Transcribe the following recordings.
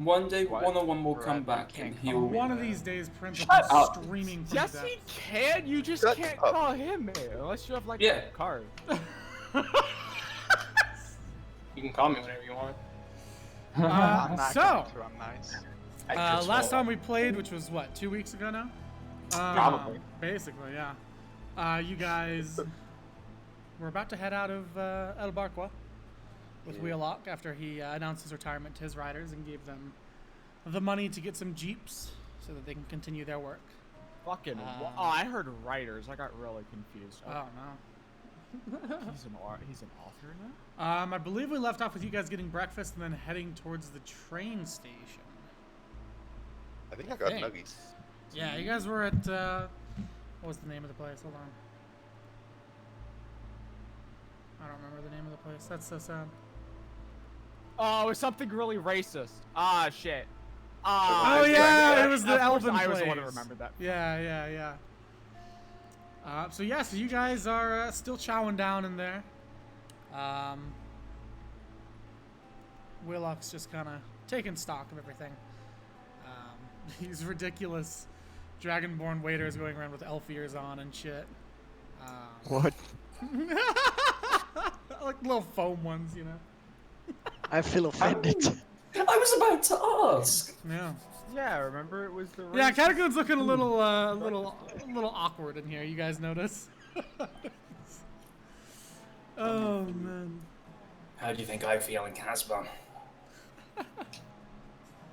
One day, What? one-on-one will come Brad, you back can't and call he'll... me One of that. these days, Prince will Shut come up. streaming from Yes, the he depths. can. You just Shut can't up. call him man unless you have like Yeah. a card. You can call me whenever you want. I'm not so, going to, I'm nice. last time we played, which was what, 2 weeks ago now? Probably. Basically, yeah. You guys were about to head out of El Barqua with Wheelock after he announced his retirement to his riders and gave them the money to get some jeeps so that they can continue their work. Fucking. Oh, I heard writers. I got really confused. Oh no. He's an author now. I believe we left off with you guys getting breakfast and then heading towards the train station. I think I got Hey. nuggies. Yeah, you guys were at, what was the name of the place? Hold on. I don't remember the name of the place. That's so sad. Oh, it was something really racist. Ah, shit. Oh yeah, it was the of course Elven I was place. the one who remembered that. Yeah. So you guys are still chowing down in there. Wheelock's just kind of taking stock of everything. These ridiculous dragonborn waiters going around with elf ears on and shit. What? Like little foam ones, you know. I feel offended. I was about to ask. Yeah. Yeah, remember it was the. Yeah, racist- Catagoon's looking a little awkward in here. You guys notice? Oh man. How do you think I feel in Casbah?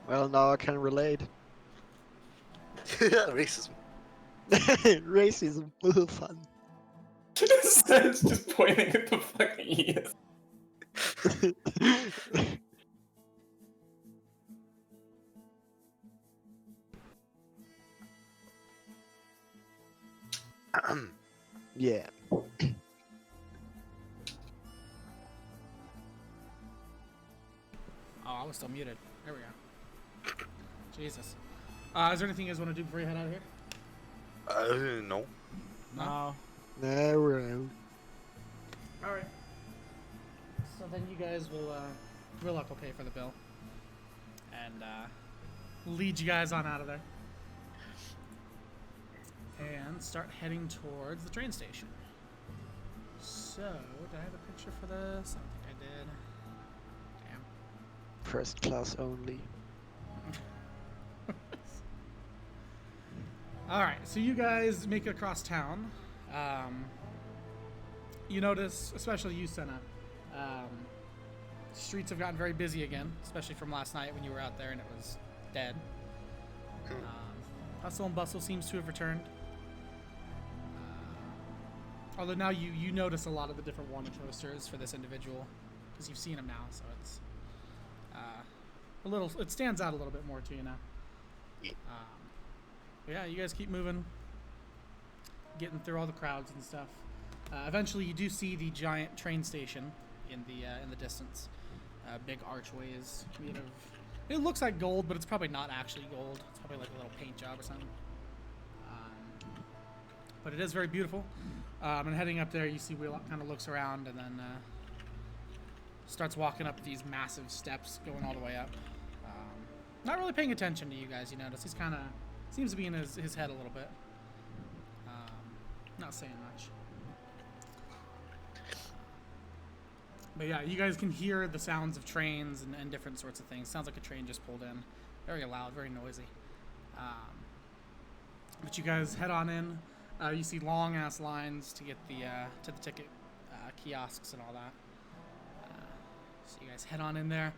Well, now I can relate. Racism. Racism, fun. It's just pointing at the fucking ears. Yeah. Oh, I was still muted. There we go. Jesus. Is there anything you guys want to do before you head out of here? No. No. Now we're out. All right. So then you guys will, Wheelock will pay for the bill, and lead you guys on out of there, and start heading towards the train station. So, did I have a picture for this? I don't think I did. Damn. First class only. All right, so you guys make it across town. You notice, especially you, Senna, streets have gotten very busy again, especially from last night when you were out there and it was dead. Hustle and bustle seems to have returned. Although now you notice a lot of the different wanted posters for this individual, because you've seen him now, so it's it stands out a little bit more to you now. But yeah, you guys keep moving, getting through all the crowds and stuff. Eventually, you do see the giant train station in the distance. Big archways made of. It looks like gold, but it's probably not actually gold. It's probably like a little paint job or something. But it is very beautiful. And heading up there, you see Wheelock kind of looks around and then starts walking up these massive steps, going all the way up. Not really paying attention to you guys. You notice he's kind of seems to be in his head a little bit. Not saying much. But yeah, you guys can hear the sounds of trains and different sorts of things. Sounds like a train just pulled in. Very loud, very noisy. But you guys head on in. You see long ass lines to get to the ticket kiosks and all that. So you guys head on in there.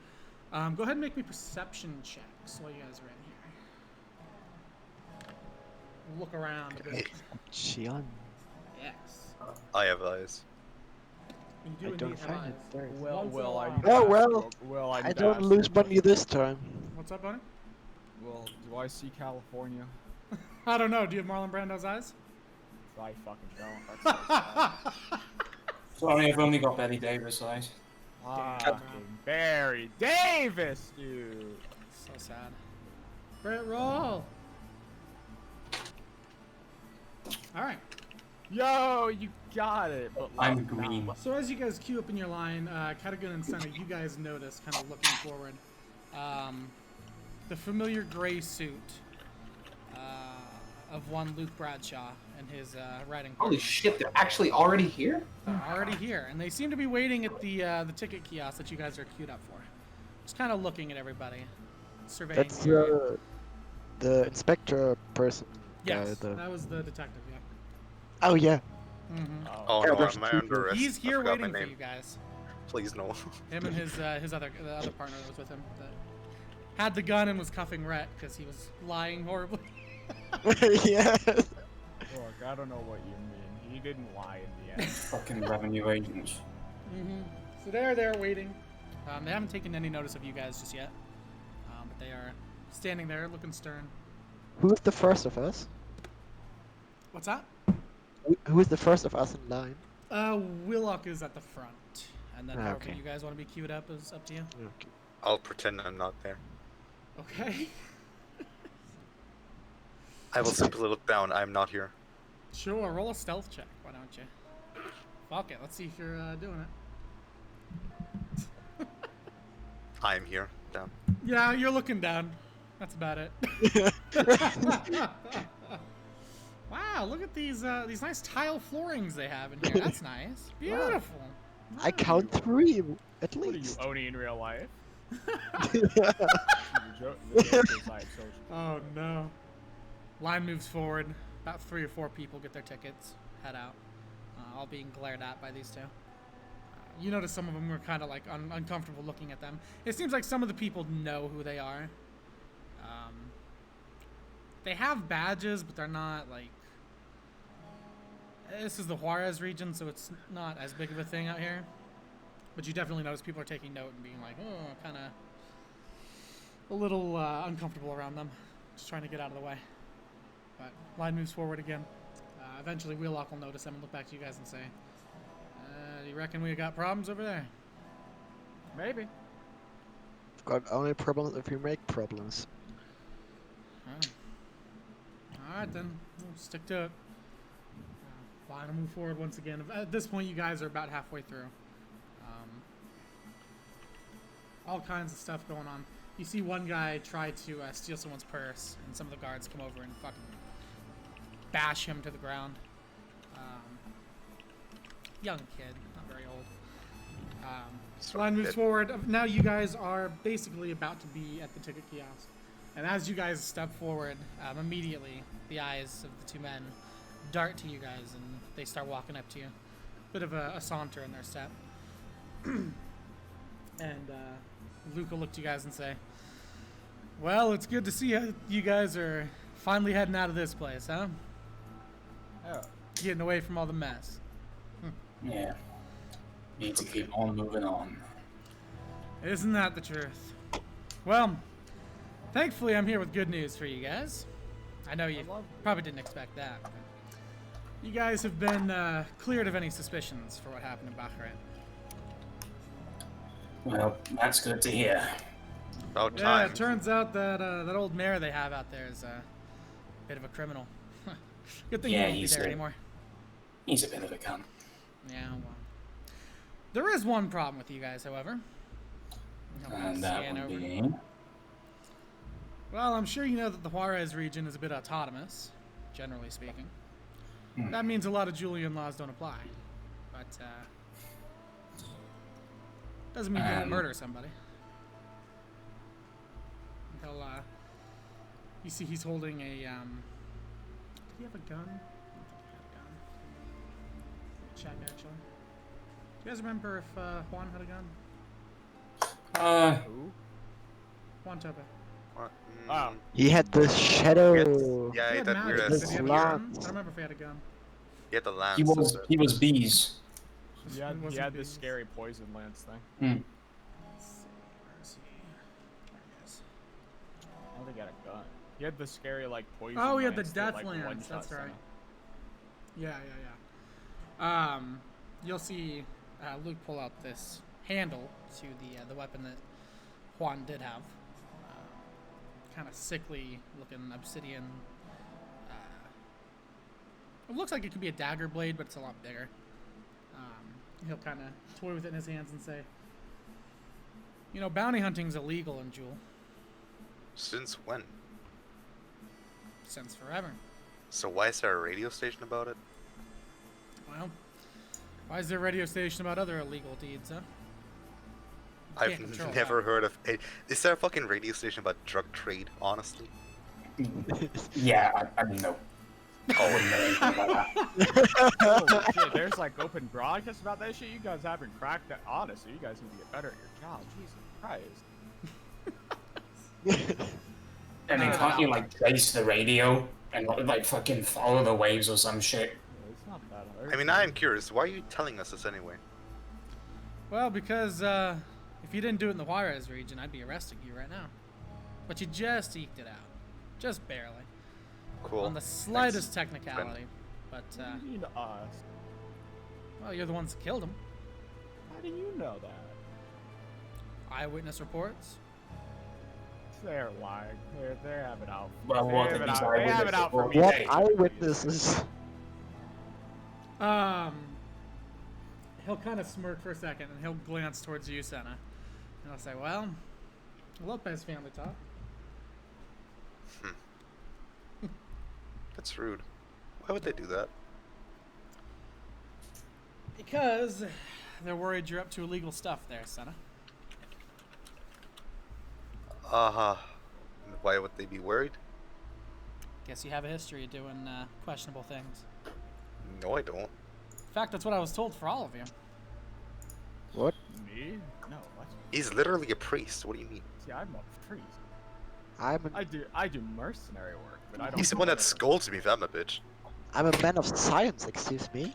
Go ahead and make me perception checks while you guys are in here. Look around a bit. Xian. Yes. I have eyes. You I do don't indeed have find eyes. it there. Well, Once in a well, I while. need to Oh, ask well, you- well, I need to don't ask lose you- money this time. What's up, buddy? Well, do I see California? I don't know. Do you have Marlon Brando's eyes? I fucking don't. That's so sad. Sorry, I've only got Betty Davis eyes. Fucking Barry Davis, dude. So sad. Brett, roll. All right. Yo, you got it. But I'm like, green. nah. So as you guys queue up in your line, Catagun and Senna, you guys notice, kind of looking forward, the familiar gray suit of one Luke Bradshaw and his riding Holy partner. shit, they're actually already here? They're already here, and they seem to be waiting at the ticket kiosk that you guys are queued up for. Just kind of looking at everybody, surveying. That's the area. the inspector person. Yes, the... that was the detective. Yeah. Oh yeah. Mm-hmm. Oh Yeah, no, there's am I two under arrest? He's I here forgot waiting my for name. you guys. Please no. Him and the other partner that was with him that had the gun and was cuffing Rhett because he was lying horribly. Yeah. Look, I don't know what you mean. He didn't lie in the end. Fucking revenue agents. Mm-hmm. So they're there waiting. They haven't taken any notice of you guys just yet, but they are standing there looking stern. Who is the first of us? What's that? Who is the first of us in line? Wheelock is at the front, and then however Okay. you guys want to be queued up is up to you. Okay. I'll pretend I'm not there. Okay. I will simply look down. I'm not here. Sure. Roll a stealth check. Why don't you? Fuck it. Let's see if you're doing it. I'm here. Down. Yeah, you're looking down. That's about it. Wow, look at these nice tile floorings they have in here. That's nice. Beautiful. I count 3 at What are you, least. Oni, in real life? Yeah. The joke is like social. Oh no. Line moves forward. About 3 or 4 people get their tickets, head out, all being glared at by these two. You notice some of them were kind of like uncomfortable looking at them. It seems like some of the people know who they are. They have badges, but they're not like. This is the Juarez region, so it's not as big of a thing out here. But you definitely notice people are taking note and being like, oh, kind of a little uncomfortable around them. Just trying to get out of the way. But line moves forward again. Eventually, Wheelock will notice them and look back to you guys and say, do you reckon we got problems over there? Maybe. Got only problems if you make problems. Alright then, we'll stick to it. Line will move forward once again. At this point, you guys are about halfway through. All kinds of stuff going on. You see one guy try to steal someone's purse, and some of the guards come over and fucking bash him to the ground. Young kid, not very old. Line moves forward. Now you guys are basically about to be at the ticket kiosk. And as you guys step forward, immediately the eyes of the two men dart to you guys, and they start walking up to you. Bit of a saunter in their step. And Luke will look to you guys and say, well, it's good to see you guys are finally heading out of this place, huh? Yeah. Getting away from all the mess. Yeah. Need to keep on moving on. Isn't that the truth? Well, thankfully I'm here with good news for you guys. I know you probably didn't expect that. But you guys have been cleared of any suspicions for what happened in Bahrain. Well, that's good to hear. About Yeah, time. it turns out that that old mayor they have out there is a bit of a criminal. Good thing Yeah, he won't be he's there a- anymore. He's a bit of a cunt. Yeah, well. There is one problem with you guys, however. And that Scan would over. be... Well, I'm sure you know that the Juarez region is a bit autonomous, generally speaking. That means a lot of Julian laws don't apply. But, doesn't mean you don't murder somebody. He'll, you see he's holding a, did he have a gun? I don't think he had a gun. Check, actually. Do you guys remember if, Juan had a gun? Who? Juan Tope. What? Oh. He had the shadow. Yeah, He he had had that magic. weird Did ass. he have a Lance. gun? I don't remember if he had a gun. He had the lance. He was bees. Yeah, It he wasn't had the bees. scary poison lance thing. Let's see, where is he? There he is. I don't think he had a gun. He had the scary, like, poison Oh, he had the lance that, death like, lance, one-shots that's right. someone. Yeah, yeah, yeah. You'll see Luke pull out this handle to the weapon that Juan did have. Kind of sickly looking obsidian. It looks like it could be a dagger blade, but it's a lot bigger. He'll kind of toy with it in his hands and say, you know, bounty hunting's illegal in Juul. Since when? Since forever. So why is there a radio station about it? Well, why is there a radio station about other illegal deeds, huh? You can't control I've never that. heard of. Is there a fucking radio station about drug trade? Honestly. Yeah, I mean, no. I wouldn't know anything about that. Holy shit, there's like open broadcasts about that shit. You guys haven't cracked that. Honestly, you guys need to get better at your job. Jesus Christ. I mean, can't you like trace the radio and like fucking follow the waves or some shit? It's not that hard. I mean, I am curious. Why are you telling us this anyway? Well, because if you didn't do it in the Juarez region, I'd be arresting you right now. But you just eked it out. Just barely. Cool. On the slightest technicality. But, You know us. well, you're the ones that killed him. How do you know that? Eyewitness reports. They're lying. They have it out. Well, They what have did it these out. They have it out for me. What Hey. eyewitnesses? He'll kind of smirk for a second, and he'll glance towards you, Senna. And I'll say, well, Lopez family talk. That's rude. Why would they do that? Because they're worried you're up to illegal stuff there, Senna. Why would they be worried? Guess you have a history of doing questionable things. No, I don't. In fact, that's what I was told for all of you. What? Me? No. What? He's literally a priest. What do you mean? See, I'm a priest. I'm I do mercenary work, but I don't. He's the one that scolds me if I'm a bitch. a man of science. Excuse me.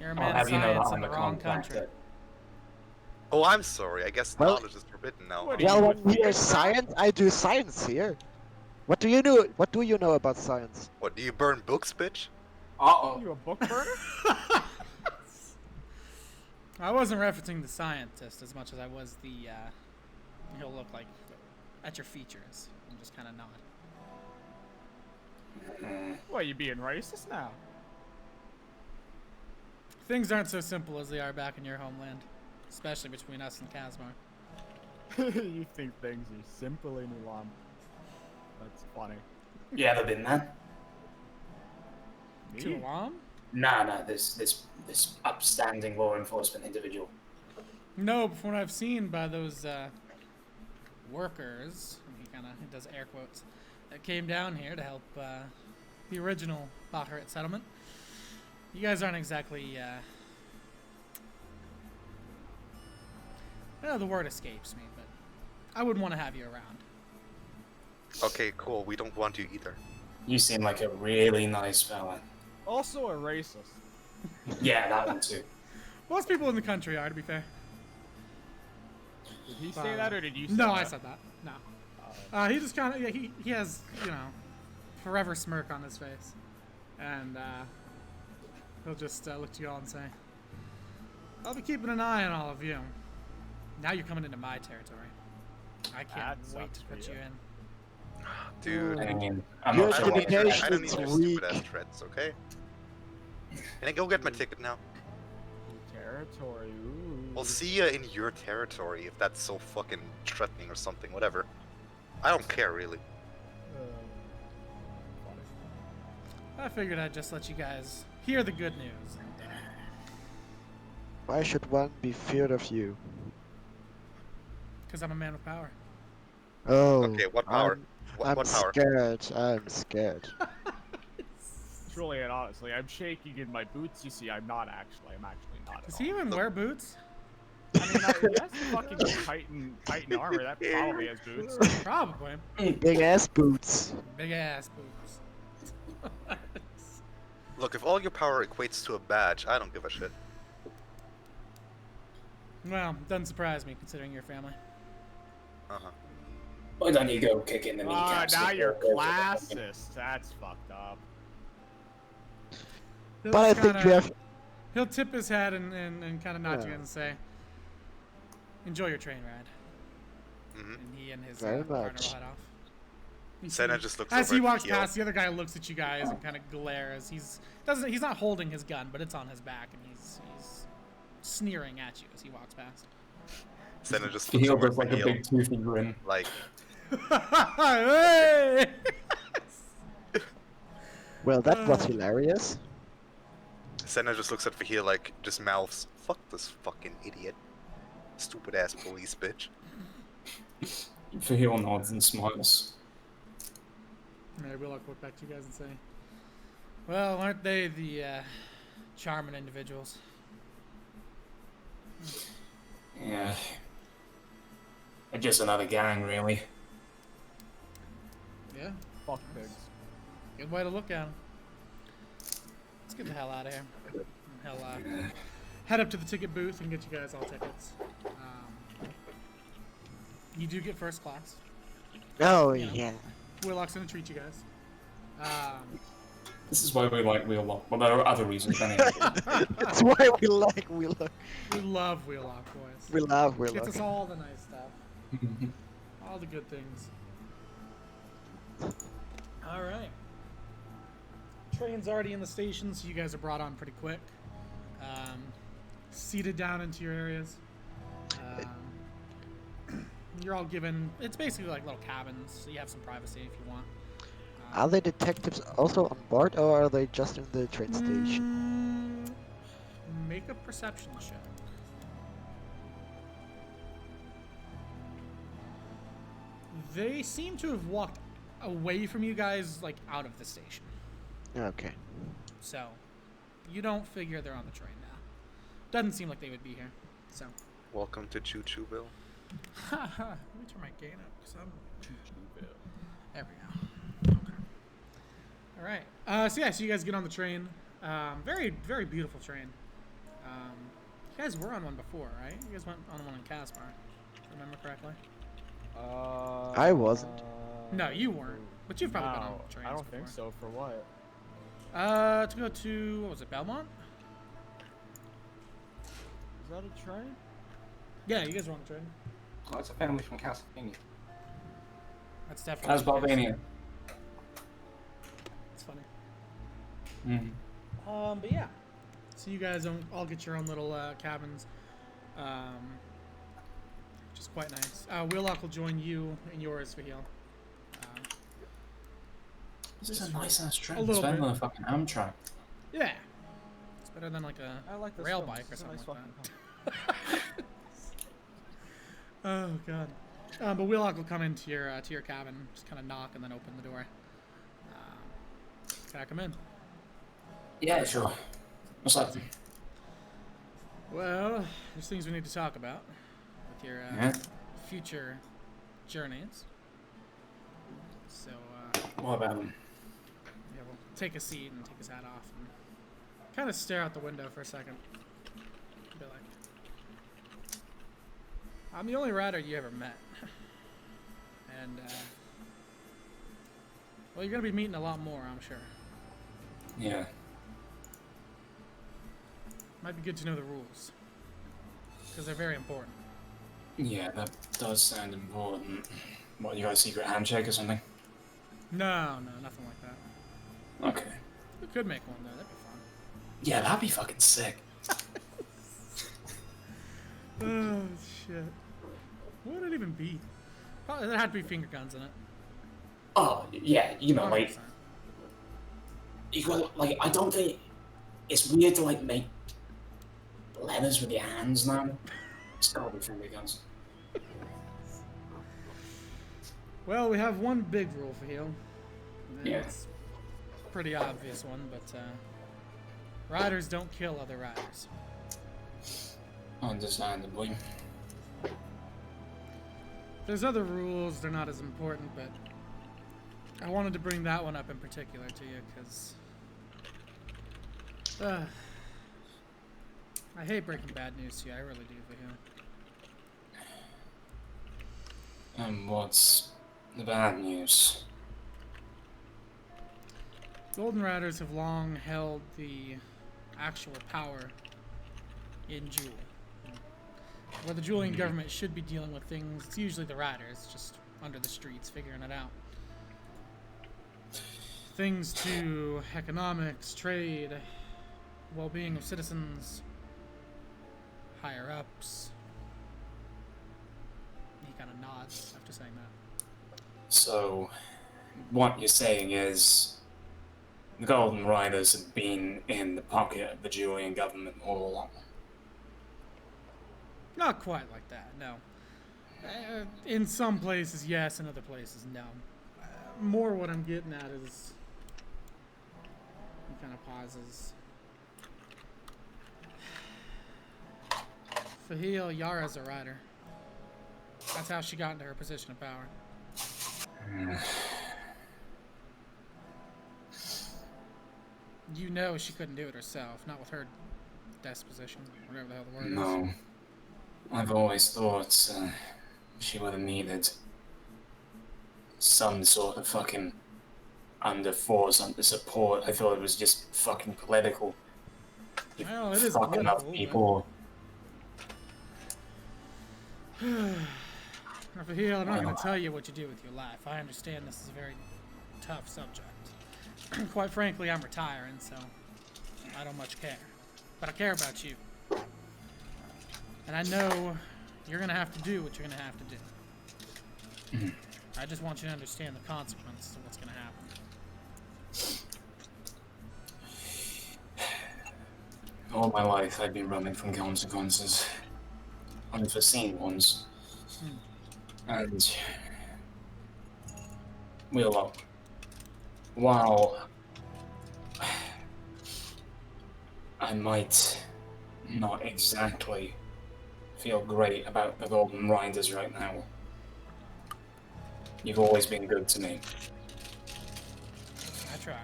You're a I'll man of have you know that science in I'm the a wrong contractor. country. Oh, I'm sorry. I guess Well- knowledge is forbidden now. What do Well, you when with we me, hear sir? science, I do science here. What do you know? What do you know about science? What, do you burn books, bitch? Uh-oh. You a book burner? I wasn't referencing the scientist as much as I was the, he'll look like, at your features, and just kind of nod. What, you being racist now? Things aren't so simple as they are back in your homeland, especially between us and Kazmar. You think things are simple in Ulam. That's funny. You ever been there? To Me? Alam? No, this upstanding law enforcement individual. No, but from what I've seen by those workers, and he does air quotes, that came down here to help the original Baharat settlement. You guys aren't exactly, well, the word escapes me, but I wouldn't want to have you around. Okay, cool. We don't want you either. You seem like a really nice fella. Also a racist. Yeah, that one too. Most people in the country are, to be fair. Did he say that or did you say No, that? I said that. No. He just kind of, he has, forever smirk on his face. And, he'll just look to you all and say, I'll be keeping an eye on all of you. Now you're coming into my territory. I can't That wait sucks to for put you. you in. Dude, I mean, I'm Your not I sure don't what need your, dedication I don't need is your weak. stupid ass threats, okay? Can I go get my ticket now? Territory. Ooh. We'll see ya in your territory if that's so fucking threatening or something, whatever. I don't care, really. I figured I'd just let you guys hear the good news. Why should one be feared of you? Because I'm a man with power. Oh. Okay, what power? I'm What power? scared. I'm scared. Truly and honestly, I'm shaking in my boots. You see, I'm not actually. I'm actually not. Does At he all. even wear boots? I mean, he has fucking Titan armor. That probably has boots. Probably. Big ass boots. Big ass boots. Look, if all your power equates to a badge, I don't give a shit. Well, doesn't surprise me considering your family. Uh-huh. Why don't you go kick in the kneecaps? Now before you're it goes to the fucking- classist. That's fucked up. He'll But I just think kinda- you have. He'll tip his head and kind of nod to you Yeah. and say, "Enjoy your train ride." Mm-hmm. And he and his Very partner will much. head off. You Senna see- just looks As over he at walks Faahil. past, the other guy looks at you guys and kind of glares. He's not holding his gun, but it's on his back, and he's sneering at you as he walks past. Senna just looks Faahil over does at like a Faahil, big toothy grin. like, Hey! Well, that was hilarious. Senna just looks at Faahil like, just mouths, fuck this fucking idiot. Stupid ass police bitch. Faahil nods and smiles. Maybe we'll look back to you guys and say, well, aren't they the charming individuals? Yeah. They're just another gang, really. Yeah, Fuck pigs. good way to look at them. Let's get the hell out of here. Hell, head up to the ticket booth and get you guys all tickets. You do get first class. Oh, You know. yeah. Wheelock's gonna treat you guys. This is why we like Wheelock. Well, there are other reasons anyway. That's why we like Wheelock. We love Wheelock, boys. We love Gets Wheelock. us all the nice stuff. All the good things. All right. Train's already in the station, so you guys are brought on pretty quick. Seated down into your areas. You're all given. It's basically like little cabins, so you have some privacy if you want. Are the detectives also on board, or are they just in the train station? Make a perception check. They seem to have walked away from you guys, like out of the station. Okay. So, you don't figure they're on the train now. Doesn't seem like they would be here. So, Welcome to Choo Chooville. let me turn my gain up because I'm. There we go. Okay. All right. So yeah, so you guys get on the train. Very, very beautiful train. You guys were on one before, right? You guys went on one in Caspar, if I remember correctly. I wasn't. No, you weren't. But you've probably been on No, trains I don't before. think so. For what? To go to, what was it, Belmont? Is that a train? Yeah, you guys were on the train. Oh, it's a family from Castlevania. That's definitely. Castlevania. It's funny. Mm. But yeah. So you guys all get your own little cabins. Which is quite nice. Wheelock will join you in yours, Faahil. This is a nice ass train. A It's little better bit. than a fucking Amtrak. Yeah. It's better than like a I like this rail film. bike or This is a something nice like fucking that. Oh god. But Wheelock will come into your cabin, just kind of knock and then open the door. Can I come in? Yeah, sure. What's up? Well, there's things we need to talk about with your Yeah? future journeys. So, What about him? yeah, we'll take a seat and take his hat off and kind of stare out the window for a second. Be like, I'm the only rider you ever met. And, well, you're going to be meeting a lot more, I'm sure. Yeah. Might be good to know the rules. Because they're very important. Yeah, that does sound important. What, you got a secret handshake or something? No, nothing like that. Okay. We could make one, though. That'd be fun. Yeah, that'd be fucking sick. Oh, shit. What would it even be? Probably, there had to be finger guns in it. Oh, yeah, you know, like, 100%. you got, like, I don't think it's weird to, like, make letters with your hands now. It's gotta be finger guns. Well, we have one big rule for you. Yeah. It's a pretty obvious one, but riders don't kill other riders. Understandably. There's other rules, they're not as important, but I wanted to bring that one up in particular to you, because I hate breaking bad news to you, I really do, Faahil. And what's the bad news? Golden Riders have long held the actual power in Juul. Where the Julian government should be dealing with things, it's usually the Riders, just under the streets, figuring it out. Things to economics, trade, well-being of citizens, higher-ups. He kind of nods after saying that. So, what you're saying is the Golden Riders have been in the pocket of the Julian government all along. Not quite like that, no. In some places, yes. In other places, no. More what I'm getting at is... He kind of pauses. Faahil, Yara's a rider. That's how she got into her position of power. You know she couldn't do it herself, not with her disposition, whatever the hell the word is. No. I've always thought she would have needed some sort of fucking under force, under support. I thought it was just fucking political. You Well, it is fucking up political, people. Now, Faahil, I'm not going to tell you what you do with your life. I understand this is a very tough subject. Quite frankly, I'm retiring, so I don't much care. But I care about you. And I know you're going to have to do what you're going to have to do. I just want you to understand the consequences of what's going to happen. All my life, I've been running from consequences. Unforeseen ones. And Wheelock, while I might not exactly feel great about the Golden Riders right now, you've always been good to me. I try.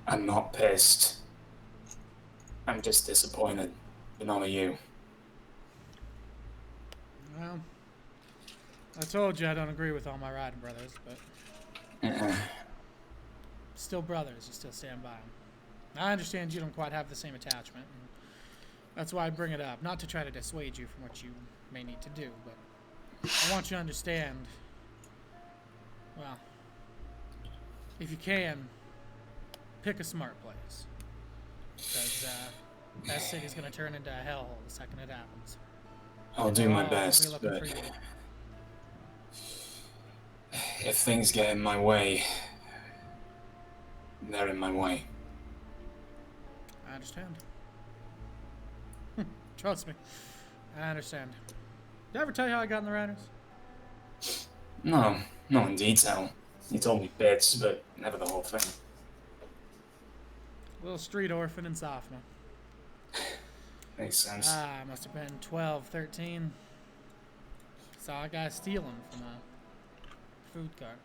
I'm not pissed. I'm just disappointed, but not at you. Well, I told you I don't agree with all my riding brothers, but still brothers, you still stand by them. I understand you don't quite have the same attachment, and that's why I bring it up. Not to try to dissuade you from what you may need to do, but I want you to understand, well, if you can, pick a smart place. Because that city's going to turn into a hellhole the second it happens. I'll do my best, I'll be looking but for you. if things get in my way, they're in my way. I understand. Trust me. I understand. Did I ever tell you how I got in the Riders? No, not in detail. You told me bits, but never the whole thing. Little street orphan in Sophomore. Makes sense. I must have been 12, 13. Saw a guy stealing from a food cart.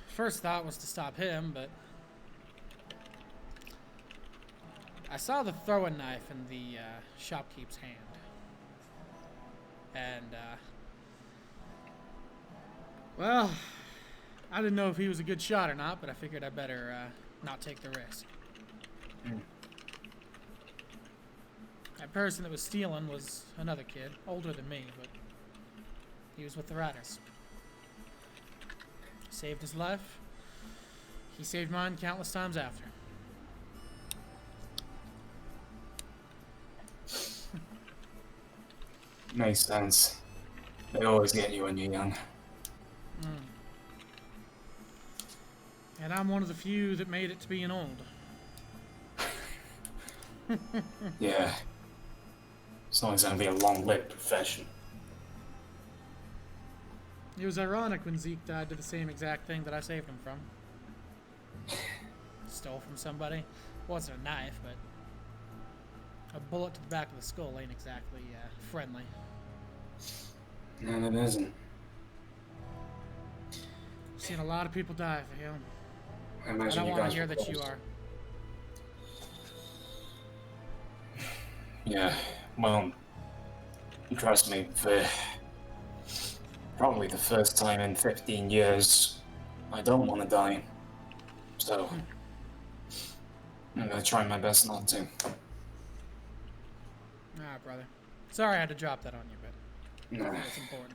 First thought was to stop him, but I saw the throwing knife in the shopkeep's hand. And, well, I didn't know if he was a good shot or not, but I figured I better not take the risk. That person that was stealing was another kid, older than me, but he was with the Riders. Saved his life. He saved mine countless times after. Makes sense. They always get you when you're young. And I'm one of the few that made it to being old. Yeah. It's not exactly a long-lived profession. It was ironic when Zeke died to the same exact thing that I saved him from. Stole from somebody. Wasn't a knife, but a bullet to the back of the skull ain't exactly friendly. No, it isn't. Seen a lot of people die for him. I I imagine don't you want guys to hear were that you close. are. Yeah, well, trust me, for probably the first time in 15 years, I don't want to die. So, I'm gonna try my best not to. Brother. Sorry I had to drop that on you, but I Nah, think it's important.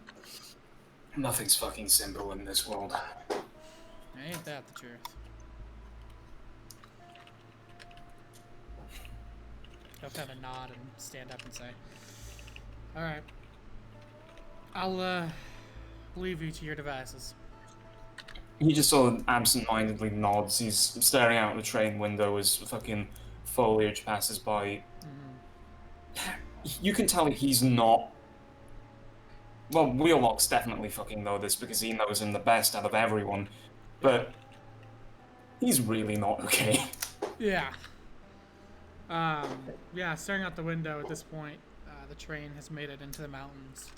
nothing's fucking simple in this world. Ain't that the truth? He'll kind of nod and stand up and say, "All right, I'll leave you to your devices." He just sort of absent-mindedly nods. He's staring out the train window as fucking foliage passes by. You can tell he's not. Well, Wheelock's definitely fucking know this because he knows him the best out of everyone, but he's really not okay. Yeah. Yeah, staring out the window at this point, the train has made it into the mountains.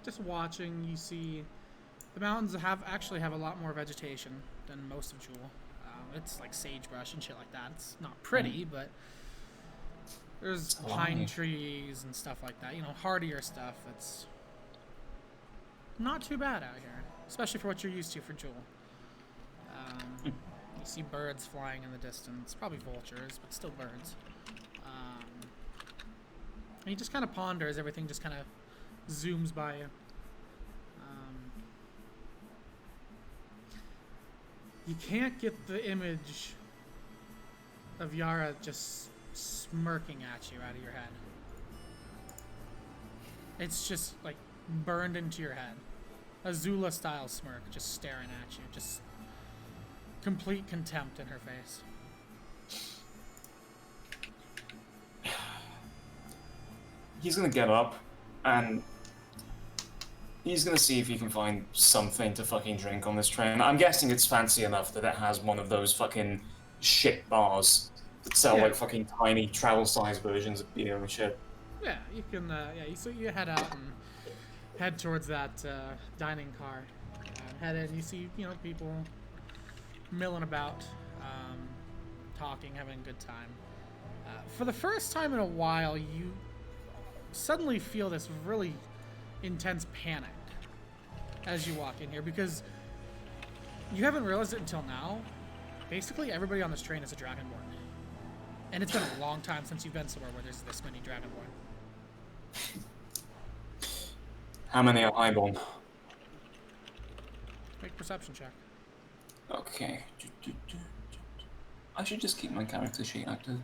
Just watching, you see the mountains actually have a lot more vegetation than most of Juul. It's like sagebrush and shit like that. It's not pretty, but there's pine trees and stuff like that. You know, hardier stuff. It's not too bad out here, especially for what you're used to for Juul. You see birds flying in the distance, probably vultures, but still birds. And you just kind of ponder as everything just kind of zooms by you. You can't get the image of Yara just smirking at you out of your head. It's just like burned into your head. A Zula style smirk just staring at you. Just complete contempt in her face. He's gonna get up and he's gonna see if he can find something to fucking drink on this train. I'm guessing it's fancy enough that it has one of those fucking shit bars that sell like fucking tiny travel-sized versions of beer and shit. Yeah, you can. You head out and head towards that dining car. Head in. You see, people milling about, talking, having a good time. For the first time in a while, you suddenly feel this really intense panic as you walk in here because you haven't realized it until now. Basically, everybody on this train is a dragonborn, and it's been a long time since you've been somewhere where there's this many dragonborn. How many are highborn? Make a perception check. Okay. I should just keep my character sheet active.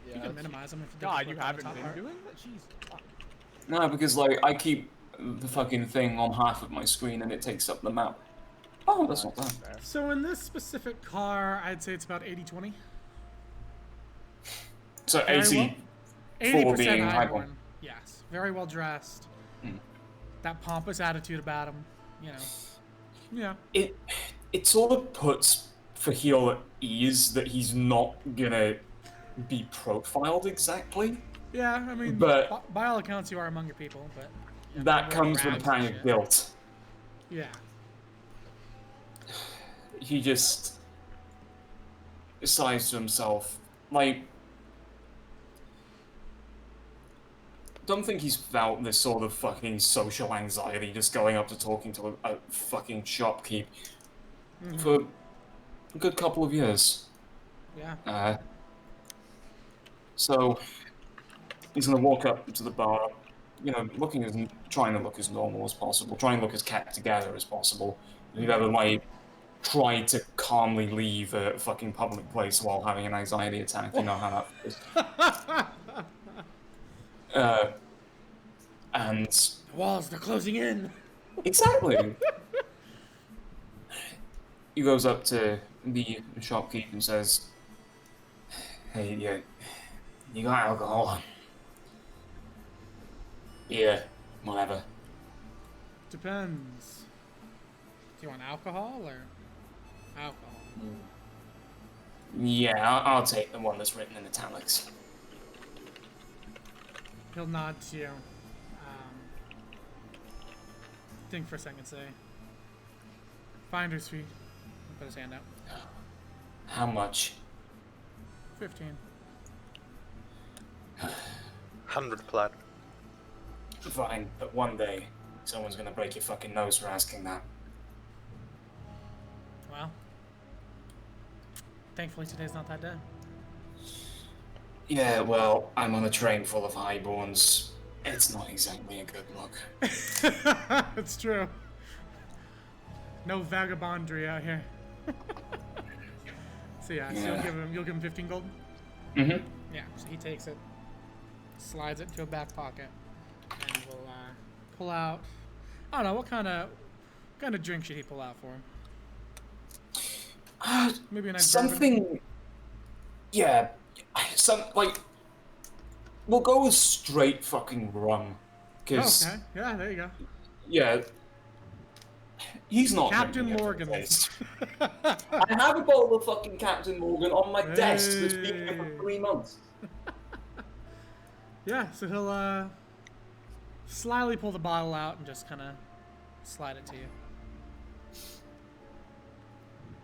You can minimize them if you God, don't you click on the haven't top been part. doing that? Jeez. Fuck. No, because like I keep the fucking thing on half of my screen and it takes up the map. Oh, that's not bad. So in this specific car, I'd say it's about 80-20. So Very 80 80% for being highborn. highborn. Yes, very well dressed. Hmm. That pompous attitude about him, Yeah. It sort of puts Faahil at ease that he's not gonna be profiled exactly. Yeah, I mean, But- by all accounts, you are among your people, but That wearing comes with a rags and pang of shit. guilt. Yeah. He just sighs to himself, like, don't think he's felt this sort of fucking social anxiety just going up to talking to a fucking shopkeep for a good couple of years. Yeah. So he's gonna walk up to the bar, trying to look as normal as possible, trying to look as kept together as possible. He's ever try to calmly leave a fucking public place while having an anxiety attack. You know how that is. And The walls, they're closing in. exactly. He goes up to the shopkeep and says, "Hey, you got alcohol? Yeah, whatever." Depends. Do you want alcohol or alcohol? Yeah, I'll take the one that's written in italics. He'll nod to you. Think for a second, say, "Finder's fee." He'll put his hand out. How much? 15. 100 plat. Fine, but one day someone's gonna break your fucking nose for asking that. Well, thankfully today's not that day. Yeah, well, I'm on a train full of highborns. It's not exactly a good look. It's true. No vagabondry out here. So yeah, so Yeah. you'll give him 15 gold. Mm-hmm. Yeah. So he takes it, slides it into a back pocket, and will pull out. I don't know what kind of drink should he pull out for him? Maybe a nice bourbon? Something. Yeah, we'll go with straight fucking rum, because Okay. Yeah. There you go. yeah, he's not Captain drinking it for Morgan. taste. I have a bottle of fucking Captain Morgan on my desk that's been here for Hey. 3 months. Yeah. So he'll slyly pull the bottle out and just kind of slide it to you.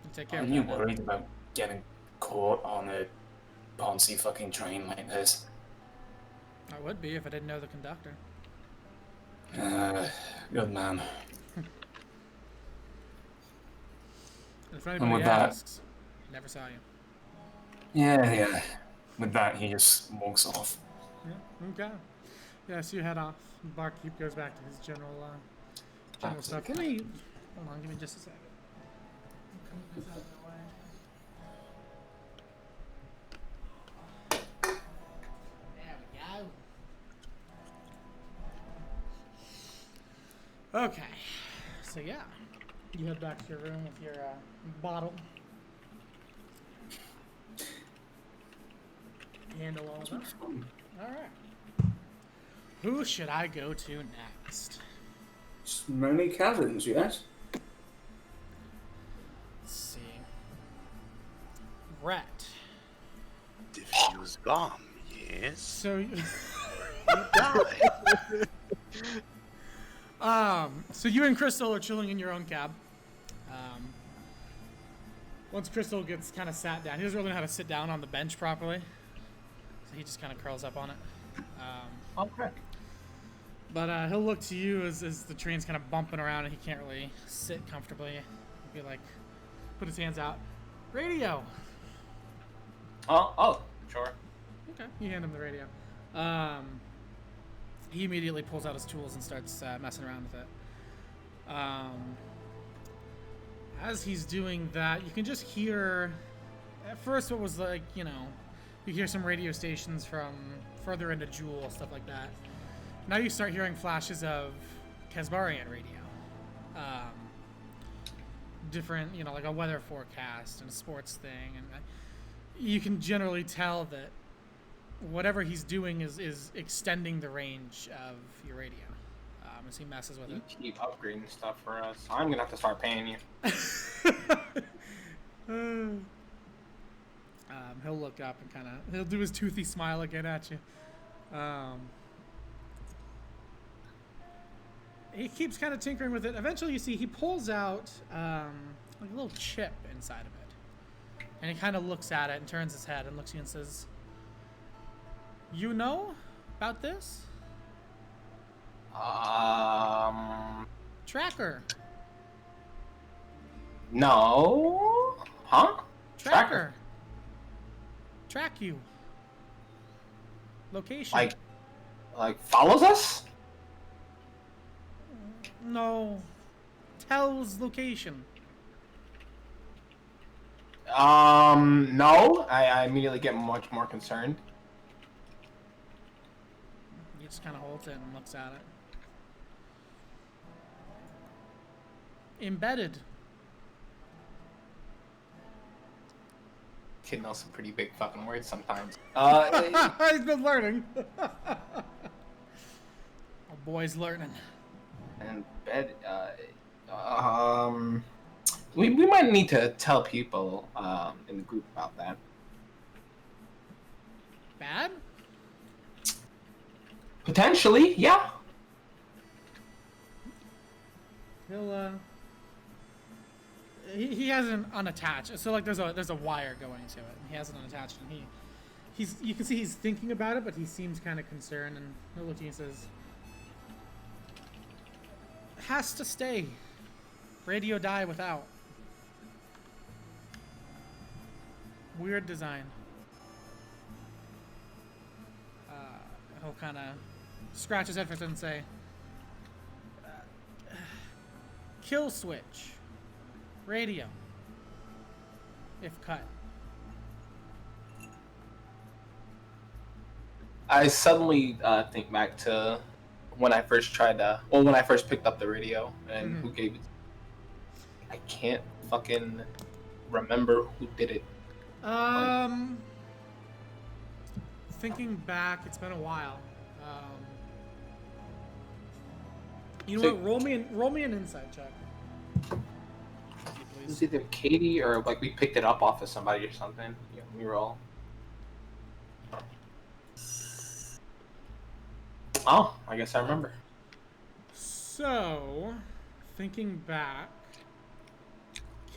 You take care Are of you that. worried about getting caught on a poncy fucking train like this? I would be if I didn't know the conductor. Good man. And if anybody with that- asks, never saw you. Yeah. With that, he just walks off. Yeah. Okay. Yeah. So you head off. Barkeep goes back to his general stuff. Let me hold on. Give me just a second. Move this out of the way. There we go. Okay. So yeah, you head back to your room with your bottle. Handle all of that. All right. Who should I go to next? Many caverns, yes? Let's see. Rhett. Diffuse bomb, yes. So, You die. so you and Crystal are chilling in your own cab. Once Crystal gets kind of sat down, he doesn't really know how to sit down on the bench properly, so he just kind of curls up on it. Okay. But he'll look to you as the train's kind of bumping around and he can't really sit comfortably. He'll be like, put his hands out. Radio. Oh, sure. Okay. You hand him the radio. He immediately pulls out his tools and starts messing around with it. As he's doing that, you can just hear. At first, what was like, you hear some radio stations from further into Juul, stuff like that. Now you start hearing flashes of Kesbarian radio. Different, like a weather forecast and a sports thing, and you can generally tell that whatever he's doing is extending the range of your radio as he messes with You it. keep upgrading stuff for us. I'm gonna have to start paying you. He'll look up and he'll do his toothy smile again at you. He keeps kind of tinkering with it. Eventually, you see he pulls out like a little chip inside of it, and he kind of looks at it and turns his head and looks at you and says, "You know about this? Tracker. No. Huh? Tracker. Track you. Location. Like follows us? No. Tells location. No. I immediately get much more concerned. He just kind of holds it and looks at it. Embedded. Kid knows some pretty big fucking words sometimes. He's been learning. Oh, boy's learning. And we might need to tell people in the group about that. Bad? Potentially, yeah. He'll he has an unattached. So like there's a wire going to it. And he has it unattached, and you can see he's thinking about it, but he seems kind of concerned, and he'll look at you and says, "Has to stay. Radio die without. Weird design." He'll kind of scratch his head for a second and say, "Kill switch. Radio. If cut." I suddenly think back to when I first when I first picked up the radio and who gave it. I can't fucking remember who did it. Thinking back, it's been a while. You know So- what? Roll me an insight check. It was either Katie or like we picked it up off of somebody or something. Yeah, we were all. Oh, I guess I remember. So, thinking back,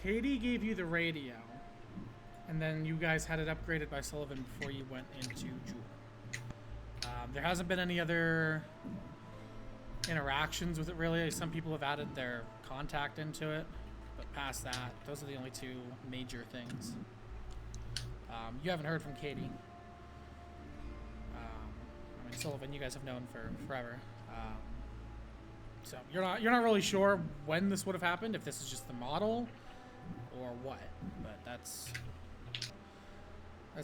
Katie gave you the radio, and then you guys had it upgraded by Sullivan before you went into Juul. There hasn't been any other interactions with it really. Some people have added their contact into it, but past that, those are the only two major things. You haven't heard from Katie. I mean, Sullivan, you guys have known for forever. So you're not really sure when this would have happened, if this is just the model or what. But that's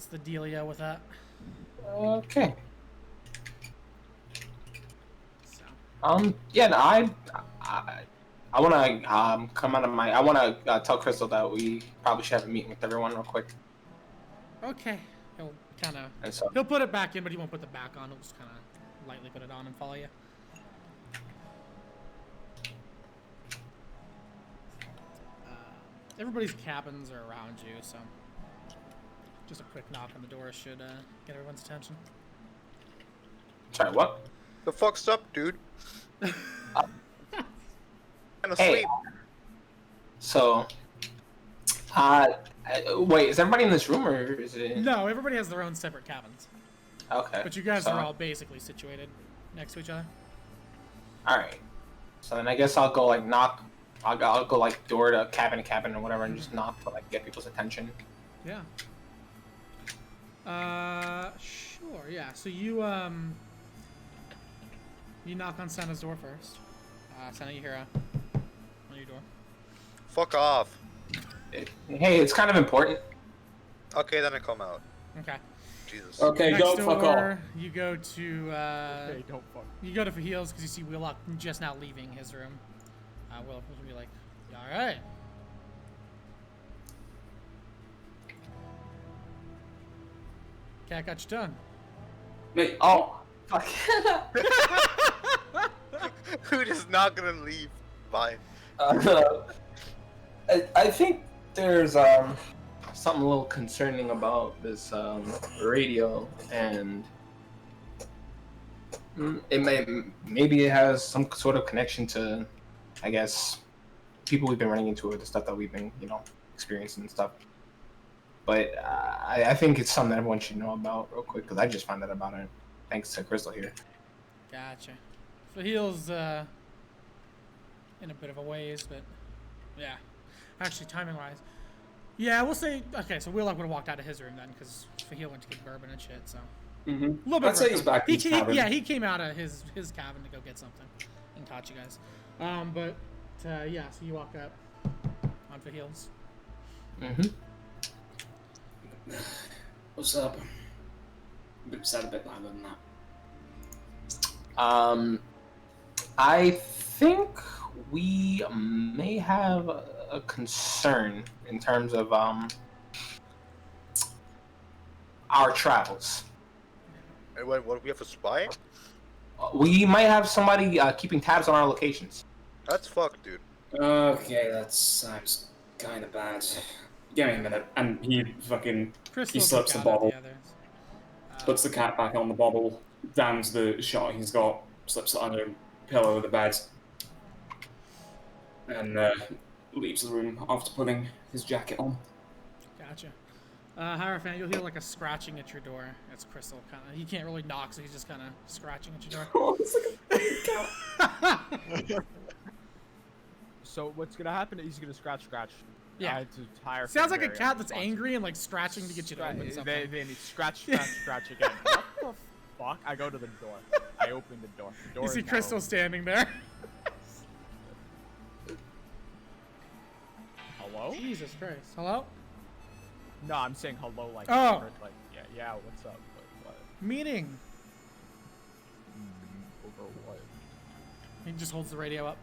the dealio with that. Okay. So. Yeah. No, I want to come out of my. I want to tell Crystal that we probably should have a meeting with everyone real quick. Okay. He'll kind of. And so. He'll put it back in, but he won't put the back on. He'll just kind of lightly put it on and follow you. Everybody's cabins are around you, so just a quick knock on the door should get everyone's attention. Sorry, what? The fuck's up, dude? I'm Hey. asleep. So, wait, is everybody in this room or is it? No, everybody has their own separate cabins, Okay. but you guys so, are all basically situated next to each other. All right. So then I guess I'll go like knock. I'll go like door to cabin or whatever and just knock to like get people's attention. Yeah. Sure. Yeah. So you knock on Senna's door first. Senna, you hear on your door. Fuck off. Hey, it's kind of important. Okay, then I come out. Okay. Jesus. Okay, Next don't fuck off. door, you go to Okay, don't fuck. you go to Faahil's because you see Wheelock just now leaving his room. Wheelock will be like, all right. Cat got you done. Wait, Oh, fuck. Who just not gonna leave? Fine. I think there's something a little concerning about this radio, and maybe it has some sort of connection to, I guess, people we've been running into or the stuff that we've been, experiencing and stuff. But I think it's something that everyone should know about real quick because I just found out about it thanks to Crystal here. Gotcha. Faahil's in a bit of a ways, but yeah. Actually, timing-wise, yeah, we'll say okay. So Wheelock would have walked out of his room then, because Faahil went to get bourbon and shit. So a little bit. I'd say he's back in his cabin. Yeah, he came out of his cabin to go get something and taught you guys. But yeah, so you walk up on Faahil's. What's up? Said a bit louder than that. I think we may have a concern in terms of our travels. And what do we have a spy? We might have somebody keeping tabs on our locations. That's fucked, dude. Okay, that sounds kind of bad. Give me a minute. And he Crystal slips the took out bottle, the others. puts the cat back on the bottle, dams the shot he's got, slips it under a pillow of the bed, and leaves the room after putting his jacket on. Gotcha. Hierophant, you'll hear like a scratching at your door. That's Crystal, kind of. He can't really knock, so he's just kind of scratching at your door. So what's gonna happen? He's gonna scratch. Yeah. To tire Sounds like a cat that's angry and like scratching to get you to open They something. need scratch again. What the fuck? I go to the door. I open the door. The door You is see now Crystal open. standing there. Hello? Jesus Christ. Hello? No, I'm saying hello like. Oh. Like yeah. What's up? What? Meeting. He just holds the radio up.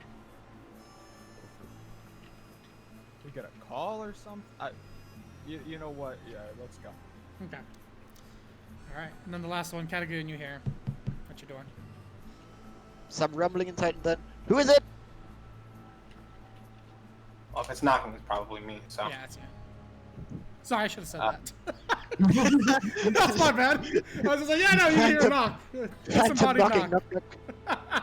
We get a call or something? You know what? Yeah, let's go. Okay. Alright, and then the last one, Catagoon, you hear. What you doing? Some rumbling inside and then, who is it? Well, if it's knocking, it's probably me. So. Yeah, it's you. Sorry, I should have said that. That's my bad. I was just like, yeah, no, you hear a knock. There's somebody Knocking, knock. knock, knock.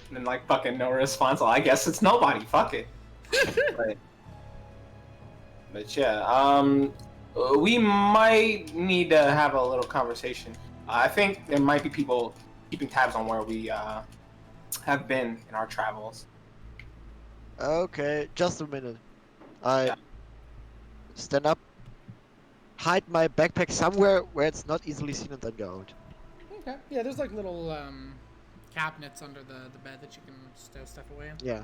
And then like fucking no response. Well, I guess it's nobody. Fuck it. But yeah, we might need to have a little conversation. I think there might be people keeping tabs on where we have been in our travels. Okay, just a minute. I Yeah. stand up, hide my backpack somewhere where it's not easily seen, and then go out. Okay. Yeah, there's like little cabinets under the bed that you can stow stuff away in. Yeah.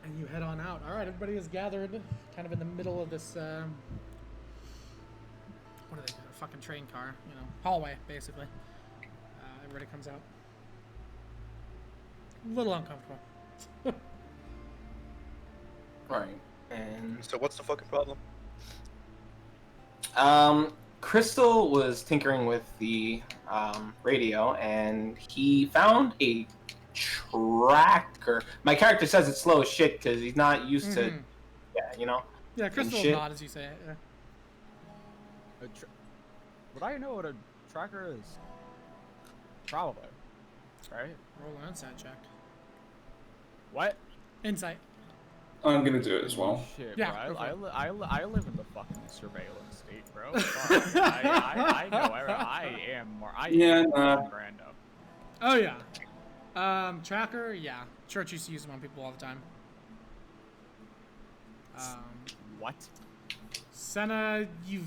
And you head on out. All right, everybody is gathered kind of in the middle of this, what are they, a fucking train car, you know, hallway, basically. Everybody comes out. A little uncomfortable. Right. And So what's the fucking problem? Crystal was tinkering with the radio, and he found a tracker. My character says it's slow as shit because he's not used to, yeah, you know. Yeah, Crystal shit. nod as you say it. Yeah. Would I know what a tracker is? Probably. Right? Roll an insight check. What? Insight. I'm gonna do it as well. Shit, Yeah, bro. go for it. I live in the fucking surveillance state, bro. Fuck. I know. I am more. I Yeah, am nah. Brando. Oh yeah. Tracker. Yeah. Church used to use them on people all the time. What? Senna, you've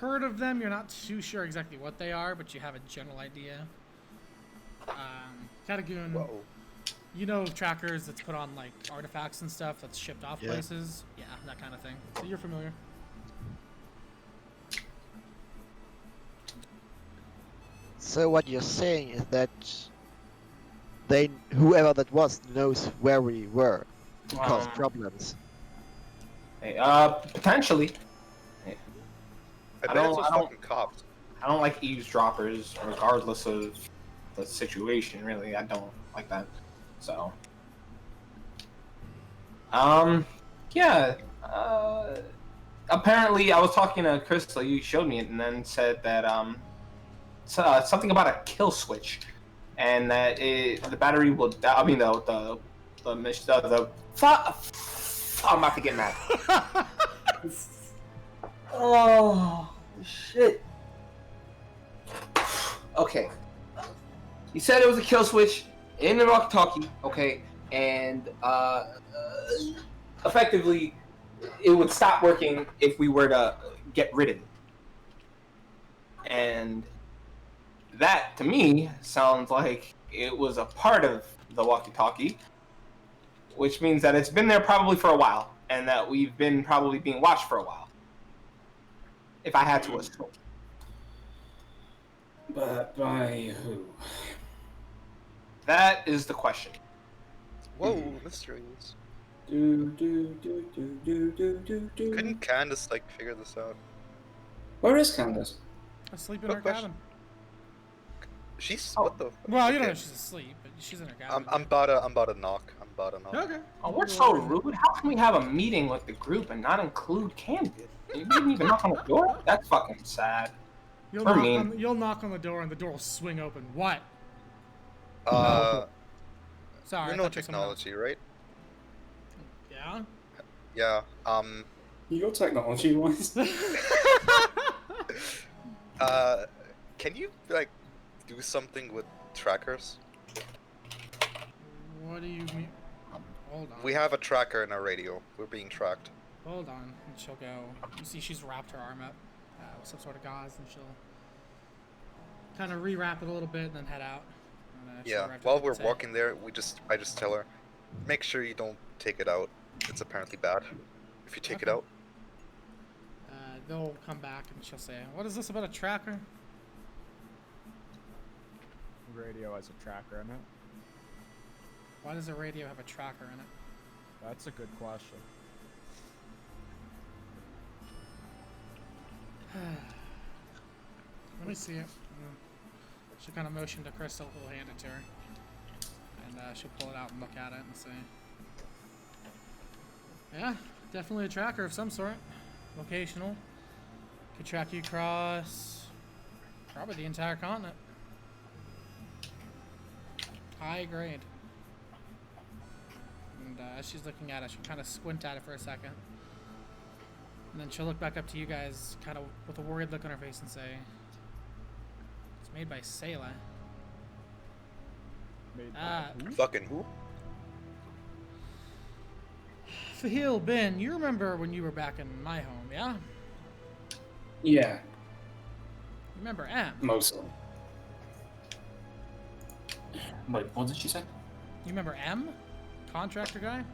heard of them. You're not too sure exactly what they are, but you have a general idea. Catagoon, Whoa. you know of trackers that's put on like artifacts and stuff that's shipped off Yeah. places. Yeah, that kind of thing. So you're familiar. So what you're saying is that whoever that was, knows where we were to cause problems. Hey, potentially. I bet don't- it's those I don't- fucking cops. I don't like eavesdroppers, regardless of the situation. Really, I don't like that. So, yeah. Apparently, I was talking to Crystal. You showed me it, and then said that something about a kill switch, and that the battery will. I mean, the I'm about to get mad. Oh shit. Okay. He said it was a kill switch in the walkie-talkie, okay, and effectively it would stop working if we were to get rid of it. And that, to me, sounds like it was a part of the walkie-talkie, which means that it's been there probably for a while, and that we've been probably being watched for a while. If I had to assume. But by who? That is the question. Whoa, mysteries. Do. Couldn't Candace like figure this out? Where is Candace? Asleep in Good her question. cabin. She's Oh. what the? Well, you don't know okay. if she's asleep, but she's in her cabin. I'm about to knock. I'm about to knock. Okay. Oh, we're so rude. How can we have a meeting with the group and not include Candace? You didn't even knock on the door? That's fucking sad. You'll For knock, me. you'll knock on the door and the door will swing open. What? Sorry. You I know thought you were someone else. technology, right? Yeah. Yeah. Your technology wise. Can you like do something with trackers? What do you mean? Hold on. We have a tracker in our radio. We're being tracked. Hold on. And she'll go. You see, she's wrapped her arm up with some sort of gauze, and she'll kind of rewrap it a little bit and then head out. And, she'll Yeah. wrap it While up we're and say, walking there, I just tell her, make sure you don't take it out. It's apparently bad if you take it Okay. out. They'll come back and she'll say, "What is this about a tracker?" radio has a tracker in it? Why does a radio have a tracker in it? That's a good question. Let me see it. She'll kind of motion to Crystal, who'll hand it to her. And she'll pull it out and look at it and say, yeah, definitely a tracker of some sort. Locational. Could track you across probably the entire continent. High grade. And as she's looking at it, she'll kind of squint at it for a second. And then she'll look back up to you guys, kind of with a worried look on her face and say, it's made by Sayla. Made by who? Fucking who? Faahil, Ben, you remember when you were back in my home, yeah? Yeah, You remember M? mostly. Wait, what did she say? You remember M? Contractor guy?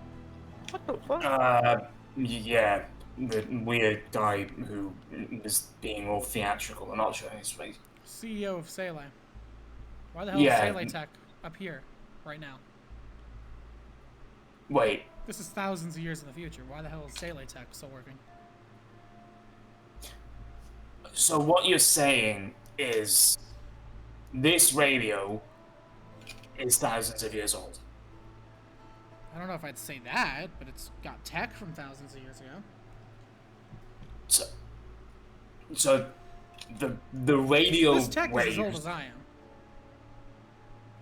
What the fuck? Yeah, the weird guy who is being all theatrical and not showing his face. CEO of Sayla. Why the hell Yeah. is Sayla Tech up here right now? Wait, This is thousands of years in the future. Why the hell is Sayla Tech still working? so what you're saying is this radio is thousands of years old. I don't know if I'd say that, but it's got tech from thousands of years ago. So the radio This tech is as old waves, as I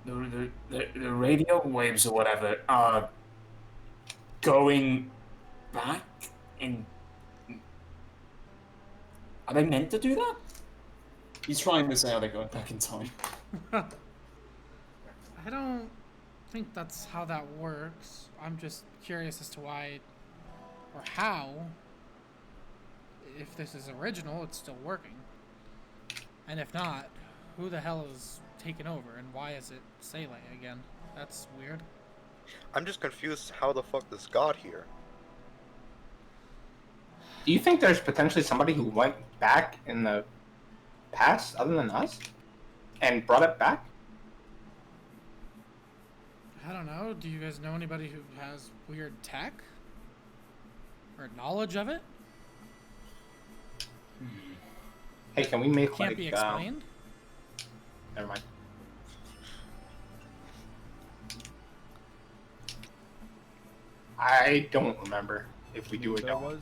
am. the radio waves or whatever are going back in. Are they meant to do that? He's trying to say how they're going back in time. I don't think that's how that works. I'm just curious as to why or how, if this is original, it's still working. And if not, who the hell is taking over and why is it Sayla again? That's weird. I'm just confused how the fuck this got here. Do you think there's potentially somebody who went back in the past other than us and brought it back? I don't know. Do you guys know anybody who has weird tech? Or knowledge of it? Hey, can we make Can't like be explained? never mind. I don't remember if we do or There don't. was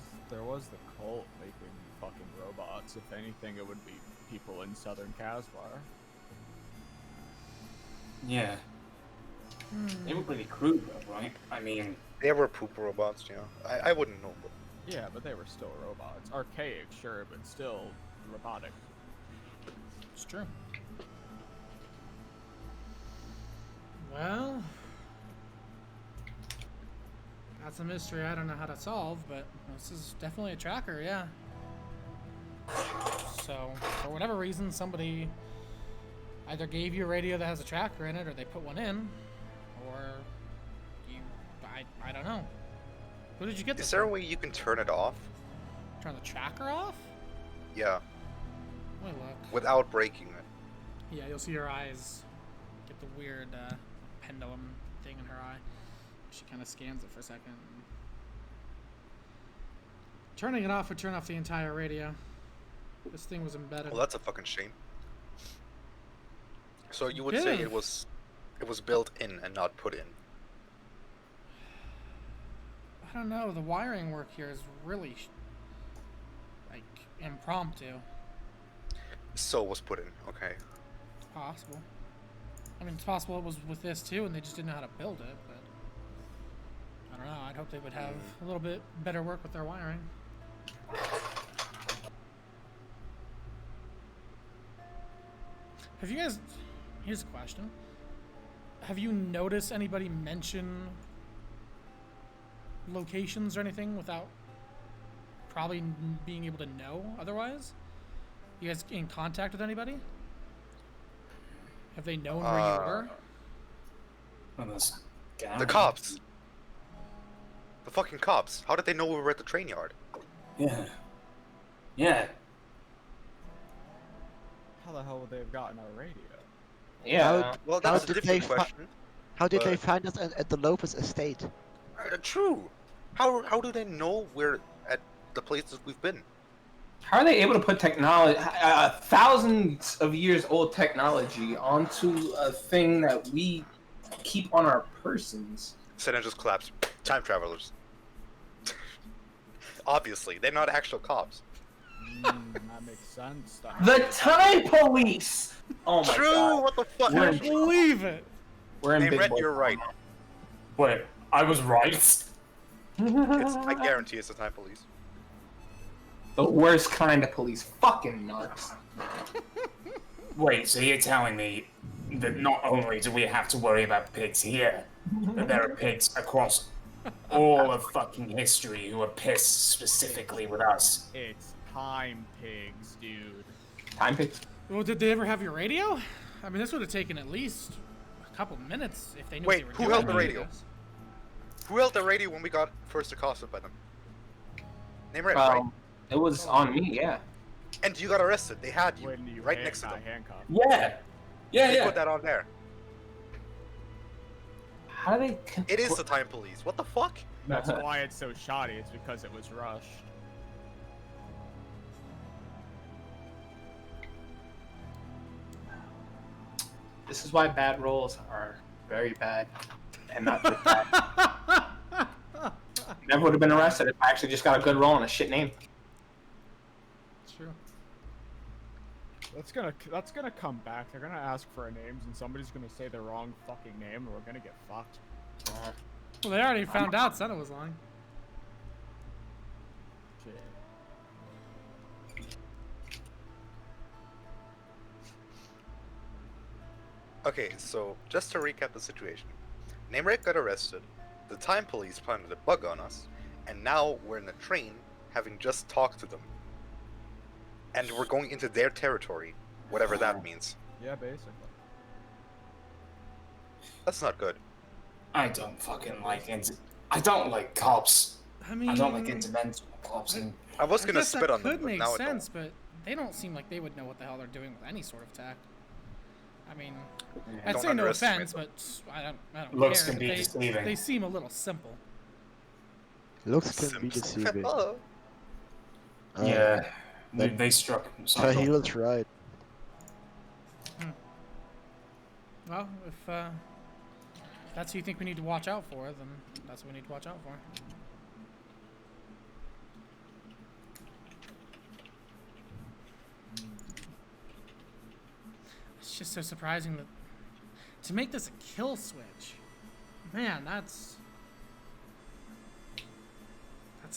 the cult making fucking robots. If anything, it would be people in southern Casbar. Yeah. They were pretty crude though, right? I mean, They were poop robots, you know. I wouldn't know. But Yeah, but they were still robots. Archaic, sure, but still robotic. It's true. Well, that's a mystery I don't know how to solve, but this is definitely a tracker, yeah. So, for whatever reason, somebody either gave you a radio that has a tracker in it, or they put one in, or you, I don't know. Who did you get this is there a from? way you can turn it off? Turn the tracker off? Yeah, Let me look. without breaking it. Yeah, you'll see her eyes get the weird pendulum thing in her eye. She kind of scans it for a second. Turning it off would turn off the entire radio. This thing was embedded. Well, that's a fucking shame. So you would say Yeah. it was built in and not put in. I don't know. The wiring work here is really like impromptu. So it was put in. Okay. It's possible. I mean, it's possible it was with this too, and they just didn't know how to build it. But I don't know. I'd hope they would have a little bit better work with their wiring. Have you guys? Here's a question. Have you noticed anybody mention locations or anything without probably being able to know otherwise? You guys in contact with anybody? Have they known where you were? well, there's The cops. The fucking cops. How did they know we were at the train yard? Yeah. Yeah. How the hell would they have gotten our radio? Yeah. Well, How that's a did different they fi- question. How did they But- find us at the Lopez estate? True. How do they know we're at the places we've been? How are they able to put technology, thousands of years old technology, onto a thing that we keep on our persons? Senna just collapsed. Time travelers. Obviously, they're not actual cops. That makes sense. The time police. Oh my True. god. What the fuck? We're I in can't believe it. We're in Hey, big Red, boy you're time right. Wait, I was right. I guarantee it's the time police. The worst kind of police. Fucking nuts. Wait, so you're telling me that not only do we have to worry about pigs here, but there are pigs across all of fucking history who are pissed specifically with us? It's time pigs, dude. Time pigs. Well, did they ever have your radio? I mean, this would have taken at least a couple minutes if they knew Wait, what they who were doing. held the radio? Who held the radio when we got first accosted by them? Name Red, right? It was on me, yeah. And you got arrested. They had you When you right next to them. handcuffed. Yeah. Yeah, They yeah. put that on there. How do they? It is the time police. What the fuck? That's why it's so shoddy. It's because it was rushed. This is why bad rolls are very bad, and not good bad. Never would have been arrested if I actually just got a good roll and a shit name. True. That's gonna come back. They're gonna ask for our names, and somebody's gonna say the wrong fucking name, and we're gonna get fucked. Well, they already found out Senna was lying. Shit. Okay, so just to recap the situation. Namerek got arrested, the time police planted a bug on us, and now we're in a train having just talked to them. And we're going into their territory, whatever that means. Yeah, basically. That's not good. I don't fucking like I don't like cops. I mean, I don't like intervention cops. And I was I gonna guess spit that on them, could but make now sense, but they don't seem like they would know what the hell they're doing with any sort of tact. I mean, I'd Don't say no underestimate offense, but I don't Looks care. can be they, deceiving. They seem a little simple. Looks can be Simpsons. deceiving. Oh. yeah, that- they struck something. Faahil is right. Well, if that's who you think we need to watch out for, then that's what we need to watch out for. It's just so surprising that to make this a kill switch, man, that's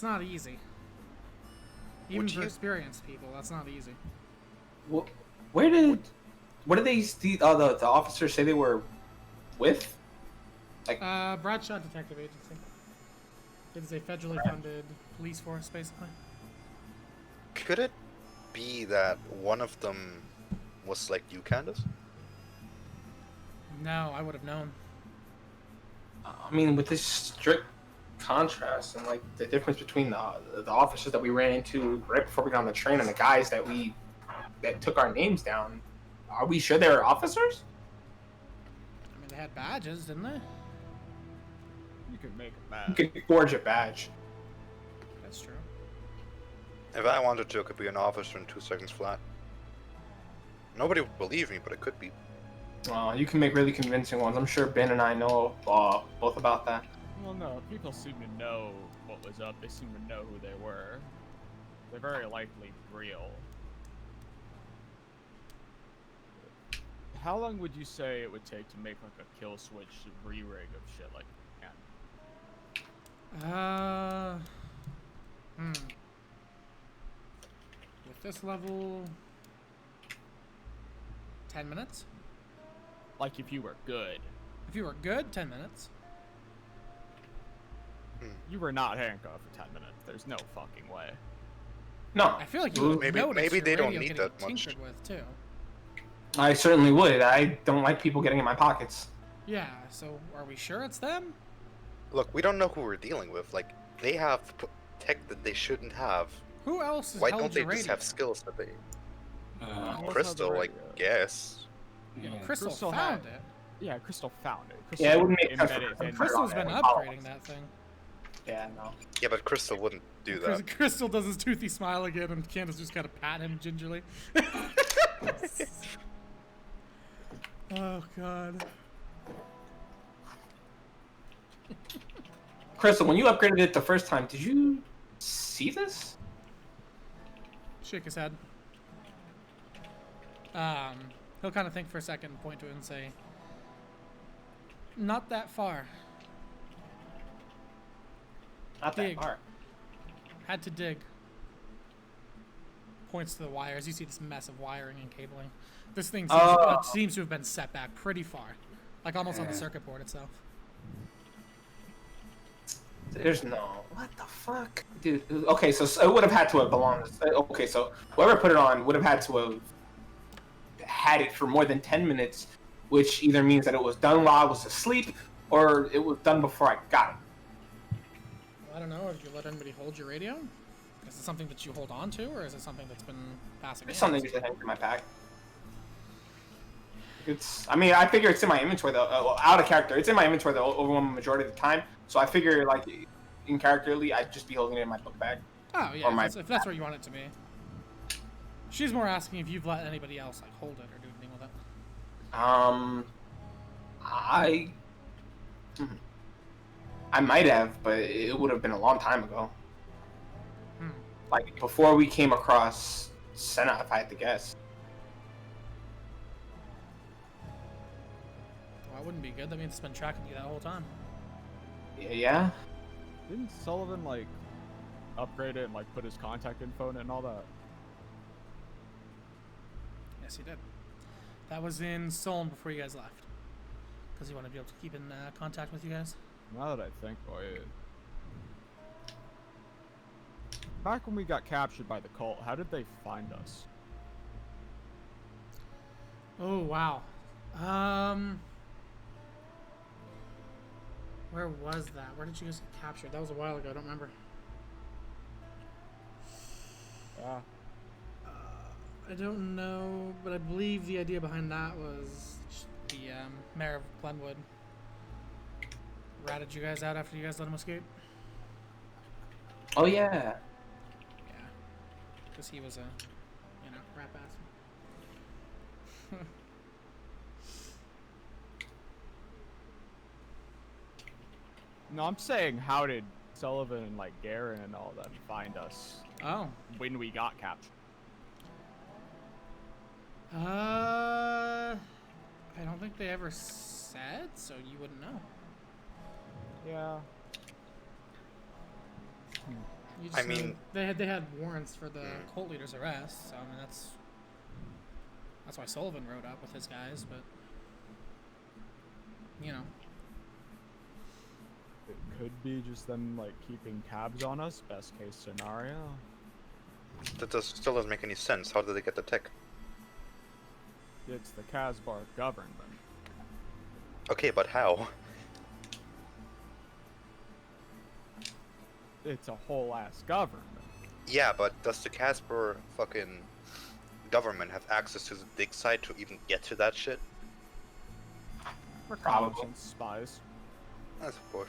not easy. Even Would for you- experienced people, that's not easy. What did they? The officers say they were with? Bradshaw Detective Agency. It is a federally funded police force, basically. Could it be that one of them was like you, Candace? No, I would have known. I mean, with this strict contrast and like the difference between the officers that we ran into right before we got on the train and the guys that took our names down, are we sure they're officers? I mean, they had badges, didn't they? You can make it You bad. could forge a badge. That's true. If I wanted to, I could be an officer in 2 seconds flat. Nobody would believe me, but it could be. You can make really convincing ones. I'm sure Ben and I know both about that. Well, no, people seem to know what was up. They seem to know who they were. They're very likely real. How long would you say it would take to make like a kill switch re-rig of shit like that? With this level, 10 minutes. Like if you were good. If you were good, 10 minutes. You were not handcuffed for 10 minutes. There's no fucking way. No, I feel like you would Maybe- notice maybe your they don't radio need getting that much. tinkered with too. I certainly would. I don't like people getting in my pockets. Yeah. So, are we sure it's them? Look, we don't know who we're dealing with. Like, they have tech that they shouldn't have. Who else has Why held don't they your just radio? have skills that they... What's Crystal, the I radio? guess. Yeah, Yeah. Crystal, Crystal found had- it. Yeah, Crystal found it. Yeah, it wouldn't make sense embedded for in- Crystal's been upgrading that thing. Yeah, no. Yeah, but Crystal wouldn't do that. Crystal does his toothy smile again, and Candace just kind of pat him gingerly. Oh God. Crystal, when you upgraded it the first time, did you see this? Shake his head. He'll kind of think for a second, point to it, and say, "Not that far. Not that Dig. far. Had to dig." Points to the wires. You see this mess of wiring and cabling. This thing seems to have been set back pretty far, like almost on the circuit board itself. There's no. What the fuck, dude? Okay, so it would have had to have belonged. Okay, so whoever put it on would have had to have had it for more than 10 minutes, which either means that it was done while I was asleep, or it was done before I got it. I don't know. Have you let anybody hold your radio? Is it something that you hold on to, or is it something that's been passing? It's in? something usually hangs in my pack. It's. I mean, I figure it's in my inventory though. Out of character, it's in my inventory the overwhelming majority of the time. So I figure, like, in characterly, I'd just be holding it in my book bag. Oh yeah, Or my- if that's where you want it to be. She's more asking if you've let anybody else like hold it or do anything with it. I might have, but it would have been a long time ago. Hmm. Like before we came across Senna, if I had to guess. Well, that wouldn't be good. That means it's been tracking you that whole time. Yeah. Didn't Sullivan like upgrade it and like put his contact info in it and all that? Yes, he did. That was in Solon before you guys left, because he wanted to be able to keep in contact with you guys. Now that I think about it, back when we got captured by the cult, how did they find us? Oh wow. Where was that? Where did you guys get captured? That was a while ago. I don't remember. Yeah. I don't know, but I believe the idea behind that was the mayor of Glenwood ratted you guys out after you guys let him escape. Oh yeah. Yeah. Because he was a, rat bastard. No, I'm saying how did Sullivan and like Garen and all them find us Oh. when we got captured? I don't think they ever said, so you wouldn't know. Yeah. You just I know mean- they had warrants for the cult leader's arrest, so I mean that's why Sullivan rode up with his guys, but It could be just them like keeping tabs on us, best case scenario. Still doesn't make any sense. How did they get the tech? It's the Casbar government. Okay, but how? It's a whole ass government. Yeah, but does the Casper fucking government have access to the dig site to even get to that shit? Reconnaissance spies. I suppose.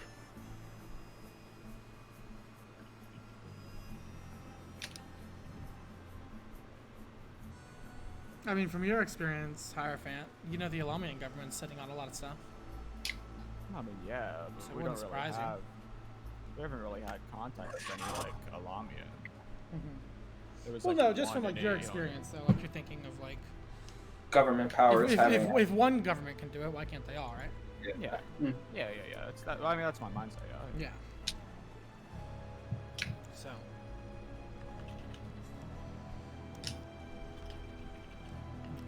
I mean, from your experience, Hierophant, the Alamian government's sitting on a lot of stuff. I mean, yeah, but So it we wouldn't don't really surprise you. have. We haven't really had contact with any like Alamian. It was, Well, like, no, just from one like your in a, experience, though. Like you're thinking of like, Government powers if one government can do it, why can't they all, right? Yeah. Yeah. It's that. I mean, that's my mindset. Yeah. Yeah. So.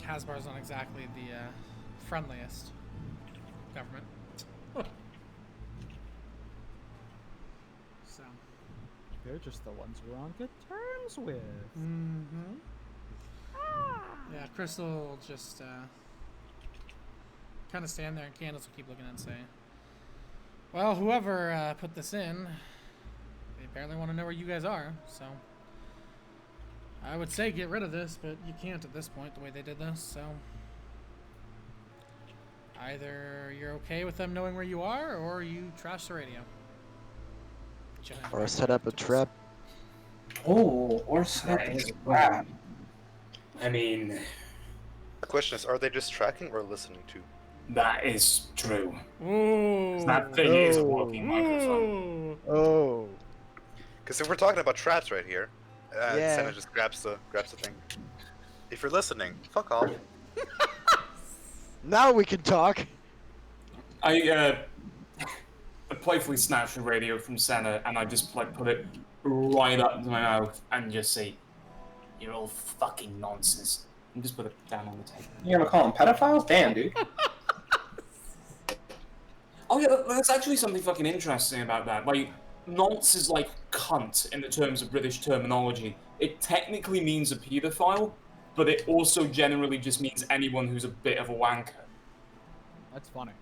Casbar's not exactly the friendliest government. So. They're just the ones we're on good terms with. Mm-hmm. Yeah, Crystal will just kind of stand there, and Candace will keep looking and say, "Well, whoever put this in, they apparently want to know where you guys are, so I would say get rid of this, but you can't at this point, the way they did this, so Either you're okay with them knowing where you are, or you trash the radio. Or set up a trap. Oh, or set That up is a trap. I mean, The question is, are they just tracking or listening to? that is true. Ooh. That thing is a walking microphone. Ooh. Oh. Because if we're talking about traps right here, Yeah. Senna just grabs the thing. If you're listening, fuck off. Now we can talk. I playfully snatch the radio from Senna and I just like put it right up to my mouth and just say, "You're all fucking nonsense," and just put it down on the table. You're gonna call them pedophiles? Damn, dude. Oh yeah, that's actually something fucking interesting about that. Like, nonce is like cunt in the terms of British terminology. It technically means a paedophile, but it also generally just means anyone who's a bit of a wanker. That's funny.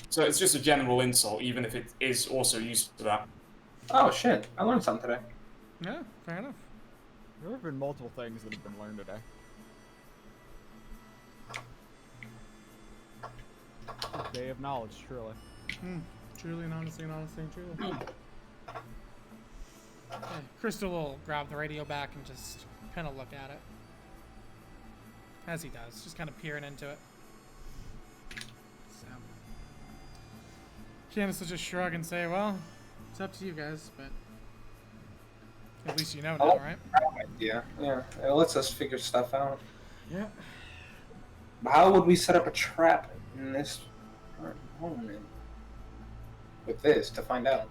So it's just a general insult, even if it is also used for that. Oh shit, I learned something today. Yeah, fair enough. There have been multiple things that have been learned today. Day of knowledge, truly. Truly and honestly and honestly and truly. Okay, Crystal will grab the radio back and just kind of look at it. As he does, just kind of peering into it. So. Candace will just shrug and say, well, it's up to you guys, but at least you know now, right? Yeah, it lets us figure stuff out. Yeah. How would we set up a trap in this moment with this to find out?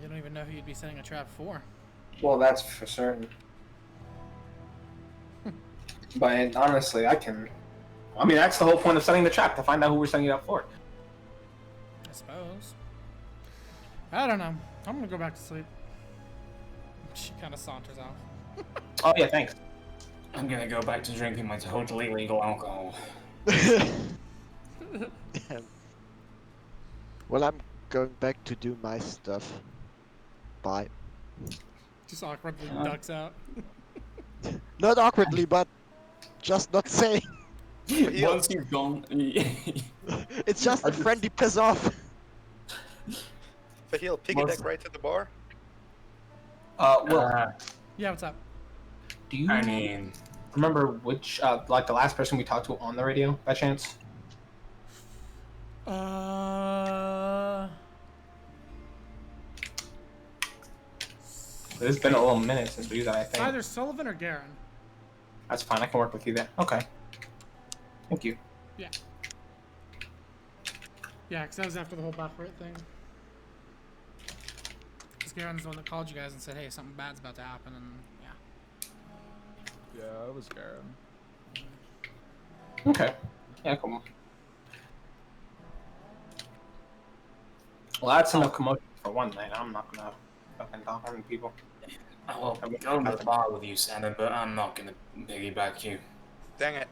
You don't even know who you'd be setting a trap for. Well, that's for certain. But honestly, I mean, that's the whole point of setting the trap, to find out who we're setting it up for. I suppose. I don't know. I'm gonna go back to sleep. She kind of saunters off. Oh yeah, thanks. I'm gonna go back to drinking my totally legal alcohol. Damn. Well, I'm going back to do my stuff. Bye. Just awkwardly ducks out. Not awkwardly, but just not saying. Once you've gone... It's just a friendly piss off. Faahil, piggyback right to the bar. Well, Yeah, what's up? do you I mean... remember which, like the last person we talked to on the radio, by chance? It's been a little minute since we used that, I think. Either Sullivan or Garen. That's fine, I can work with you there. Okay. Thank you. Yeah. Yeah, because that was after the whole Baccarat thing. Because Garen's the one that called you guys and said, hey, something bad's about to happen, and yeah. Yeah, it was Garen. Okay. Yeah, cool. Well, that's enough commotion for one night. I'm not gonna fucking talk to people. I'll go to the bar with you, Santa, but I'm not gonna piggyback you. Dang it.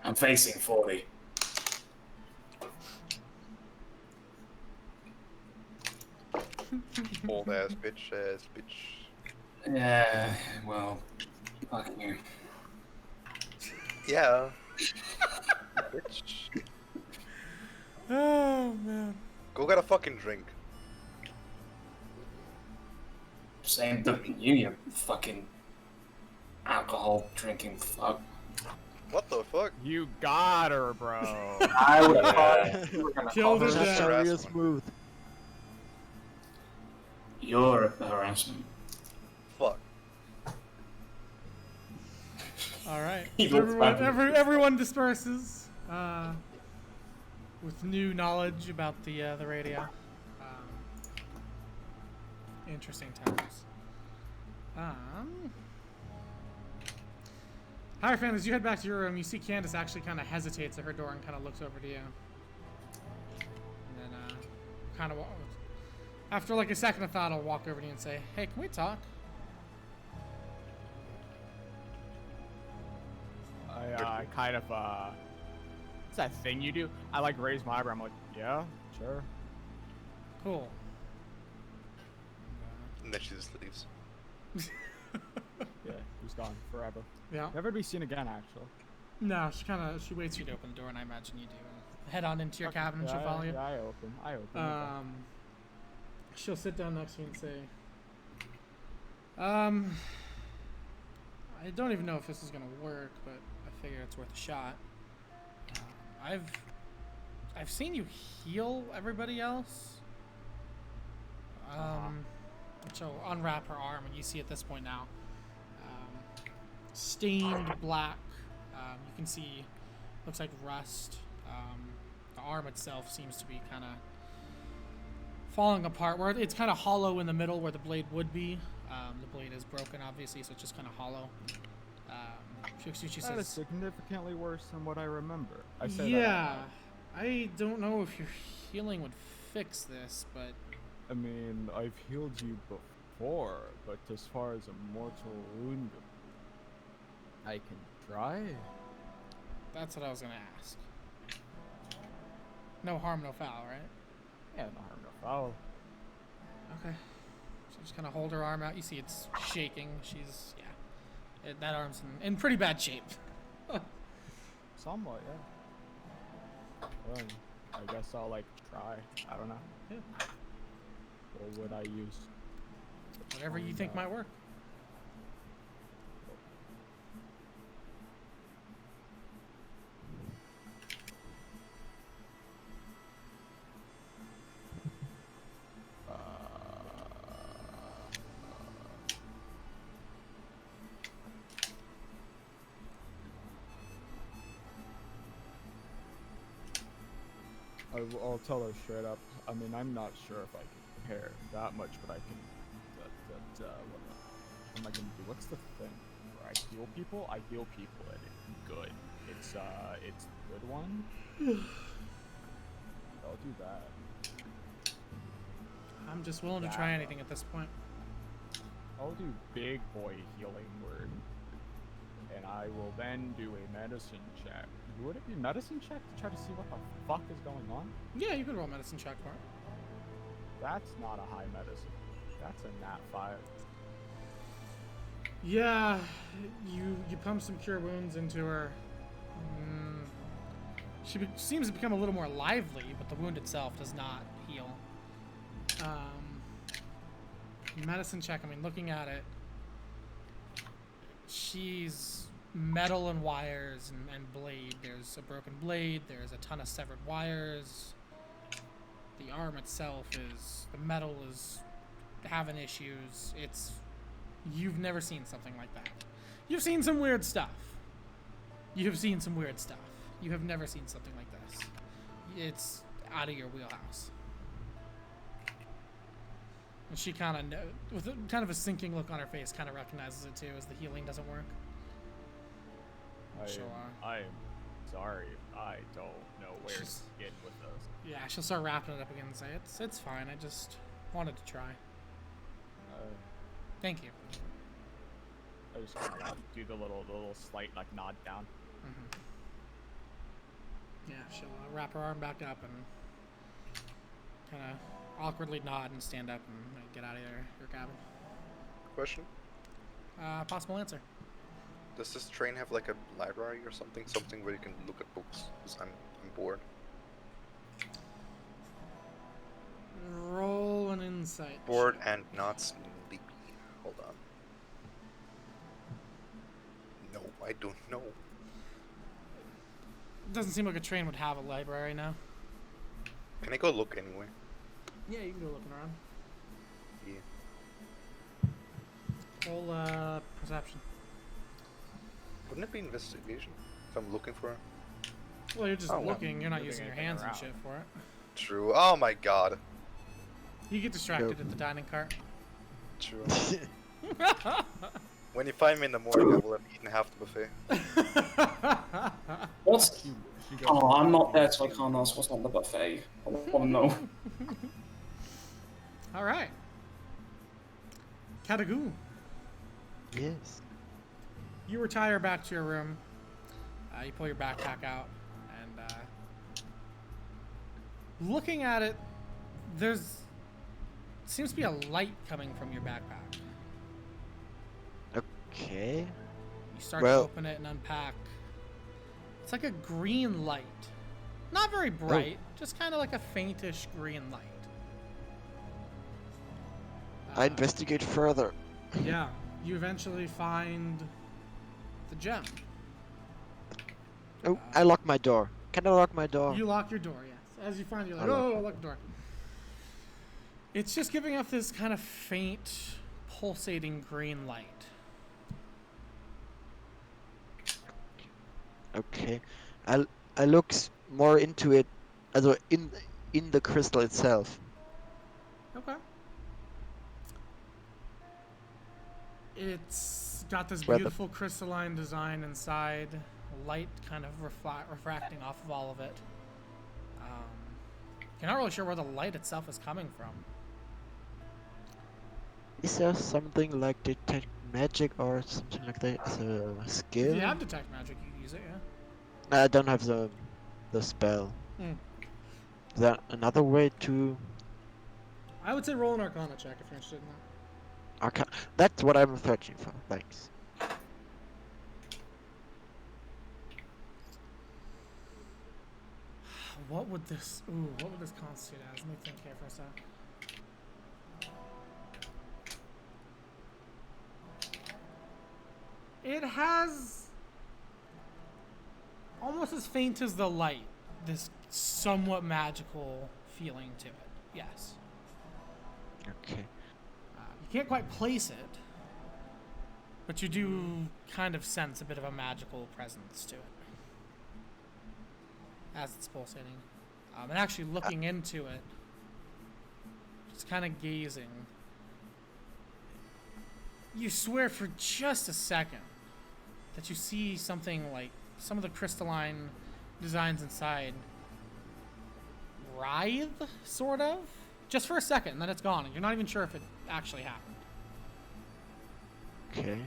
I'm facing 40. Old ass bitch. Yeah, well, fuck you. Yeah. Bitch. Oh, man. Go get a fucking drink. Same to you, you fucking alcohol drinking fuck. What the fuck? You got her, bro. I would have thought you were gonna Killed call it her. Just down. so real Harassment. smooth. You're a harassment. Fuck. All right. He So looks everyone disperses with new knowledge about the radio. Interesting times. Hi, fam. As you head back to your room, you see Candace actually kind of hesitates at her door and kind of looks over to you. And then, kind of, after like a second of thought, I'll walk over to you and say, "Hey, can we talk?" I kind of, what's that thing you do? I like raise my eyebrow. I'm like, yeah, sure. Cool. And then she just leaves. Yeah, she's gone forever. Yeah. Never to be seen again, actually. No, she waits for you to open the door, and I imagine you do. And head on into your cabin, and she'll follow you. Yeah, I open. She'll sit down next to you and say, I don't even know if this is gonna work, but I figure it's worth a shot. I've seen you heal everybody else. She'll unwrap her arm, and you see at this point now, stained black. You can see, looks like rust. The arm itself seems to be kind of falling apart. Where it's kind of hollow in the middle, where the blade would be. The blade is broken, obviously, so it's just kind of hollow. She That says, is significantly worse than what I remember. I say yeah, I don't know if your healing would fix this, but I mean, I've healed you before, but as far as a mortal wound, I can try. that's what I was gonna ask. No harm, no foul, right? Yeah, no harm, no foul. Okay. So just kind of hold her arm out. You see it's shaking. She's, that arm's in pretty bad shape. Somewhat, yeah. Well, I guess I'll try. I don't know. Yeah. What would I use? Whatever you think might work. I'll tell her straight up. I mean, I'm not sure if I can compare that much, but I can. What am I gonna do? What's the thing? Where I heal people? I heal people, and it's good. It's the good one. I'll do that. I'm just willing to try anything at this point. I'll do big boy healing word, and I will then do a medicine check. Would it be medicine check to try to see what the fuck is going on? Yeah, you could roll medicine check for it. That's not a high medicine. That's a nat 5. Yeah, you pump some cure wounds into her. She seems to become a little more lively, but the wound itself does not heal. Medicine check, I mean, looking at it, she's metal and wires and blade. There's a broken blade, there's a ton of severed wires. The arm itself the metal is having issues. You've never seen something like that. You've seen some weird stuff. You have seen some weird stuff. You have never seen something like this. It's out of your wheelhouse. And she kind of, with kind of a sinking look on her face, kind of recognizes it too, as the healing doesn't work. I'm sorry. I don't know where to begin with this. Yeah, she'll start wrapping it up again and say, it's fine. I just wanted to try. Thank you. I just gotta do the little slight nod down. Mm-hmm. Yeah, she'll wrap her arm back up and kind of awkwardly nod and stand up and get out of your cabin. Question? Possible answer. Does this train have like a library or something? Something where you can look at books? Because I'm bored. Roll an insight. Bored and not sleepy. Hold on. No, I don't know. It doesn't seem like a train would have a library now. Can I go look anyway? Yeah, you can go looking around. Yeah. Roll perception. Wouldn't it be investigation if I'm looking for it? Well, you're just Oh, well. looking. You're not Moving using your anything hands and around. shit for it. True. Oh my god. You get distracted Nope. at the dining cart. True. When you find me in the morning, I will have eaten half the buffet. What? She goes, Oh, I'm not there, so I can't ask what's on the buffet. I want to know. All right. Katagoo. Yes. You retire back to your room. You pull your backpack out, and looking at it, seems to be a light coming from your backpack. Okay. You start Well- to open it and unpack. It's like a green light. Not very bright, just kind of like a faintish green light. I investigate further. Yeah, you eventually find the gem. Oh, I lock my door. Can I lock my door? You lock your door, yes. As you find it, you're like, I lock oh, my lock the door. It's just giving off this kind of faint, pulsating green light. Okay. I look more into it, also in the crystal itself. Okay. It's got this Where the- beautiful crystalline design inside, light kind of refracting off of all of it. You're not really sure where the light itself is coming from. Is there something like detect magic or something like that as a skill? If you have detect magic, you can use it, yeah. No, I don't have the spell. Hmm. Is there another way to I would say roll an Arcana check if you're interested in that. arcana? That's what I'm searching for. Thanks. What would this constitute as? Let me think here for a sec. It has almost as faint as the light, this somewhat magical feeling to it. Yes. Okay. You can't quite place it, but you do kind of sense a bit of a magical presence to it as it's pulsating. And actually looking into it, just kind of gazing, you swear for just a second that you see something like some of the crystalline designs inside writhe, sort of, just for a second, and then it's gone, and you're not even sure if it actually happened. Okay.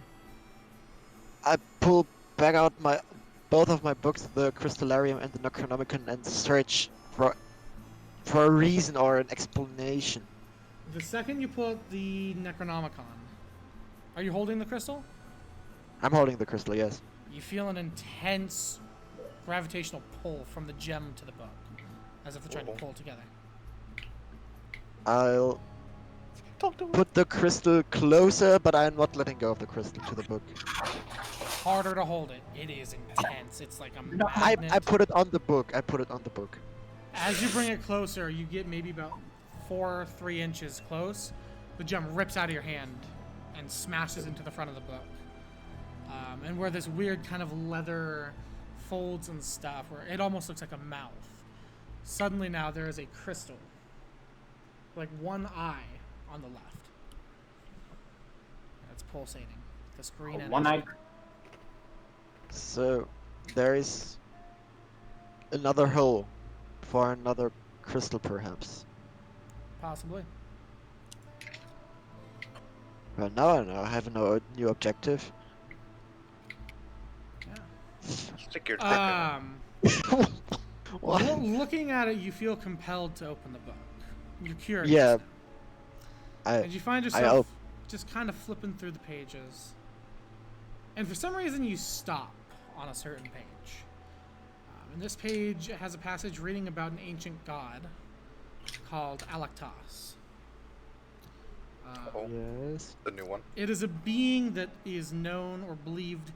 I pull back out both of my books, the Crystallarium and the Necronomicon, and search for a reason or an explanation. The second you pull out the Necronomicon, are you holding the crystal? I'm holding the crystal, yes. You feel an intense gravitational pull from the gem to the book, as if they're trying to pull it together. I'll put the crystal closer, but I'm not letting go of the crystal to the book. Harder to hold it. It is intense. It's like a I magnet. put it on the book. I put it on the book. As you bring it closer, you get maybe about 4 or 3 inches close. The gem rips out of your hand and smashes into the front of the book. And where this weird kind of leather folds and stuff, where it almost looks like a mouth. Suddenly now there is a crystal, like one eye on the left. It's pulsating. This green energy. One eye. So there is another hole for another crystal, perhaps. Possibly. Well, now I know. I have no new objective. Yeah. Stick your dick in it. What? Looking at it, you feel compelled to open the book. You're curious. Yeah. And you find I yourself just kind of flipping through the pages. And for some reason, you stop on a certain page. And this page has a passage reading about an ancient god called Alactos. Yes. The new one. It is a being that is known or believed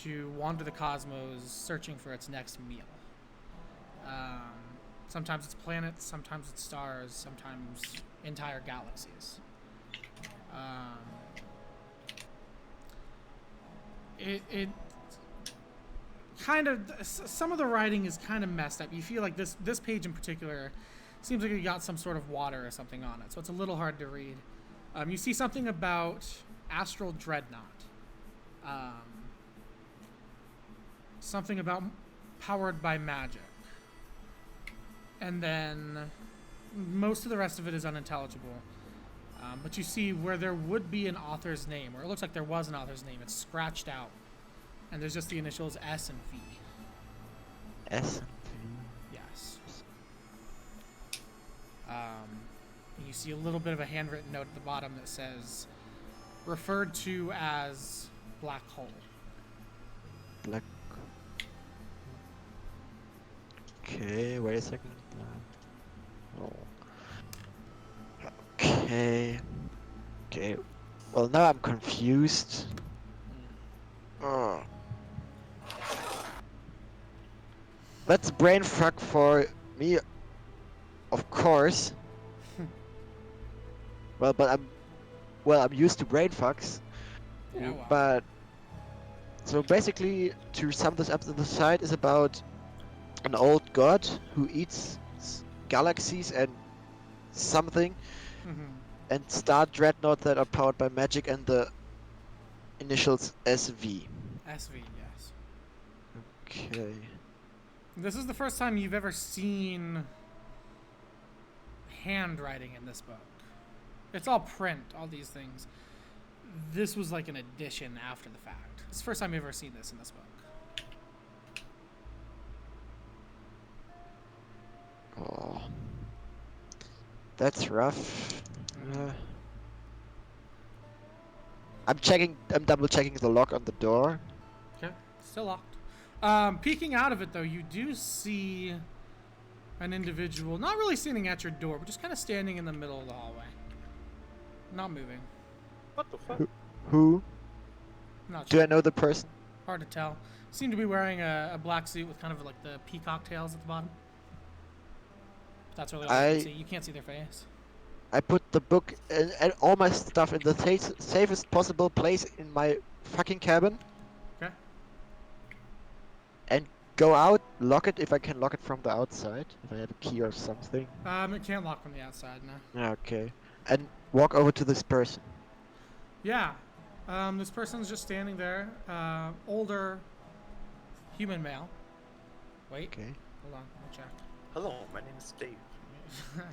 to wander the cosmos searching for its next meal. Sometimes it's planets, sometimes it's stars, sometimes entire galaxies. It kind of, some of the writing is kind of messed up. You feel like this page in particular seems like it got some sort of water or something on it, so it's a little hard to read. You see something about astral dreadnought. Something about powered by magic. And then most of the rest of it is unintelligible. But you see where there would be an author's name, or it looks like there was an author's name, it's scratched out. And there's just the initials S and V. S. Yes. And you see a little bit of a handwritten note at the bottom that says, referred to as black hole. Black. Okay, wait a second. Oh. Okay. Okay. Well, now I'm confused. Oh. That's brain fuck for me, of course. I'm used to brain fucks. Yeah, well. But so basically, to sum this up, the side is about an old god who eats galaxies and something, Mhm. and star dreadnought that are powered by magic and the initials SV. SV, yes. Okay. This is the first time you've ever seen handwriting in this book. It's all print, all these things. This was like an addition after the fact. It's the first time you've ever seen this in this book. Oh. That's rough. I'm double checking the lock on the door. Okay, still locked. Peeking out of it, though, you do see an individual, not really standing at your door, but just kind of standing in the middle of the hallway. Not moving. What the fuck? Who? Not Do sure. I know the person? Hard to tell. Seem to be wearing a black suit with kind of like the peacock tails at the bottom. That's really all you can see. You can't see their face. I put the book and all my stuff in the safest possible place in my fucking cabin. Okay. And go out, lock it if I can lock it from the outside. If I have a key or something. It can't lock from the outside now. Okay. And walk over to this person. Yeah. This person's just standing there. Older human male. Wait. Okay. Hold on. Let me check. Hello, my name is Dave.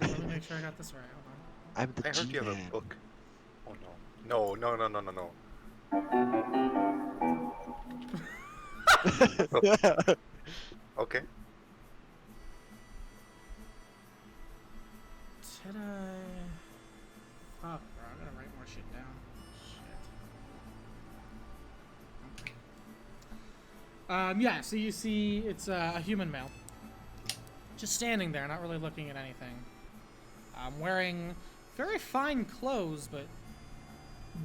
Let me make sure I got this right. Hold on. I'm the I heard you have G-man. a book. Oh no. No. Okay. Did I? Fuck, bro. I'm gonna write more shit down. Shit. Okay. Yeah, so you see it's a human male. Just standing there, not really looking at anything. Wearing very fine clothes, but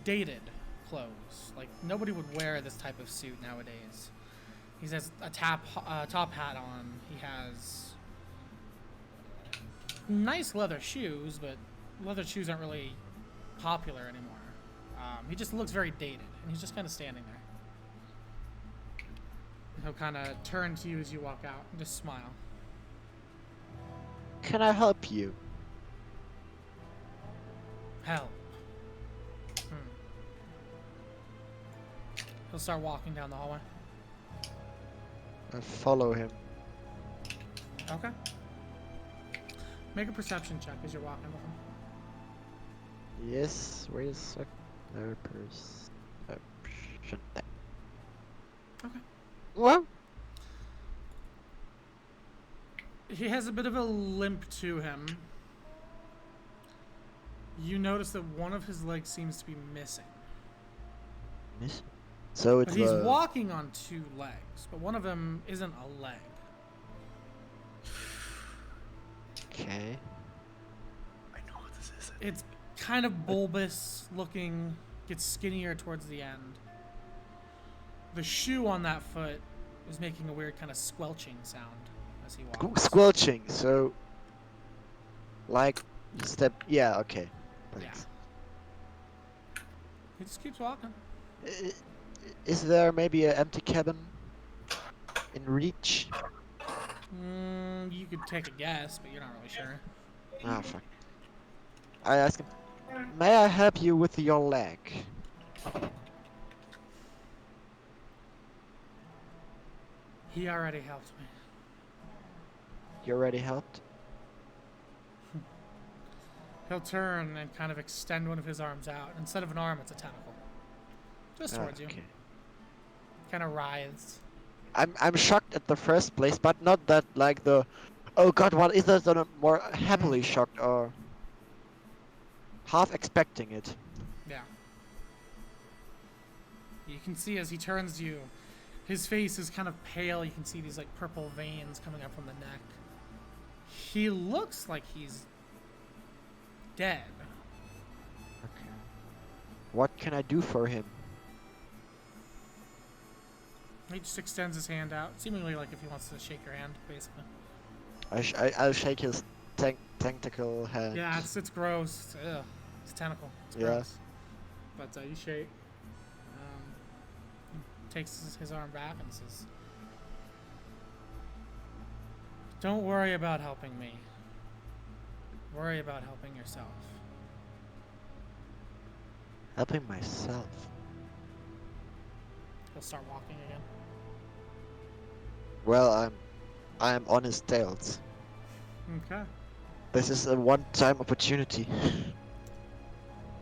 dated clothes. Like, nobody would wear this type of suit nowadays. He has a top hat on. He has nice leather shoes, but leather shoes aren't really popular anymore. He just looks very dated, and he's just kind of standing there. He'll kind of turn to you as you walk out and just smile. Can I help you? Help. He'll start walking down the hallway. I follow him. Okay. Make a perception check as you're walking with him. Yes, wait a sec. No perception. Okay. Well, He has a bit of a limp to him. You notice that one of his legs seems to be missing. miss. So it's But he's walking on two legs, but one of them isn't a leg. Okay. I know what this is. It's kind of bulbous looking, gets skinnier towards the end. The shoe on that foot is making a weird kind of squelching sound as he walks. Squelching. So, like, step. Yeah. Okay. Thanks. He just keeps walking. Is there maybe an empty cabin in reach? You could take a guess, but you're not really sure. Ah, fuck. I ask him, may I help you with your leg? He already helped me. You already helped? He'll turn and kind of extend one of his arms out. Instead of an arm, it's a tentacle. Just towards you. Okay. Kind of writhes. I'm shocked at the first place, but not that like the, oh god, what is that? I'm more happily shocked or half expecting it. Yeah. He You can see as he turns to you, his face is kind of pale. You can see these like purple veins coming up from the neck. He looks like he's dead. Okay. What can I do for him? He just extends his hand out, seemingly like if he wants to shake your hand, basically. I'll shake his tentacle hand. Yeah, it's gross. Ugh. It's tentacle. It's Yeah. gross. But you shake. He takes his arm back and says, "Don't worry about helping me. Worry about helping yourself." Helping myself. He'll start walking again. Well, I'm on his tails. Okay. This is a one-time opportunity.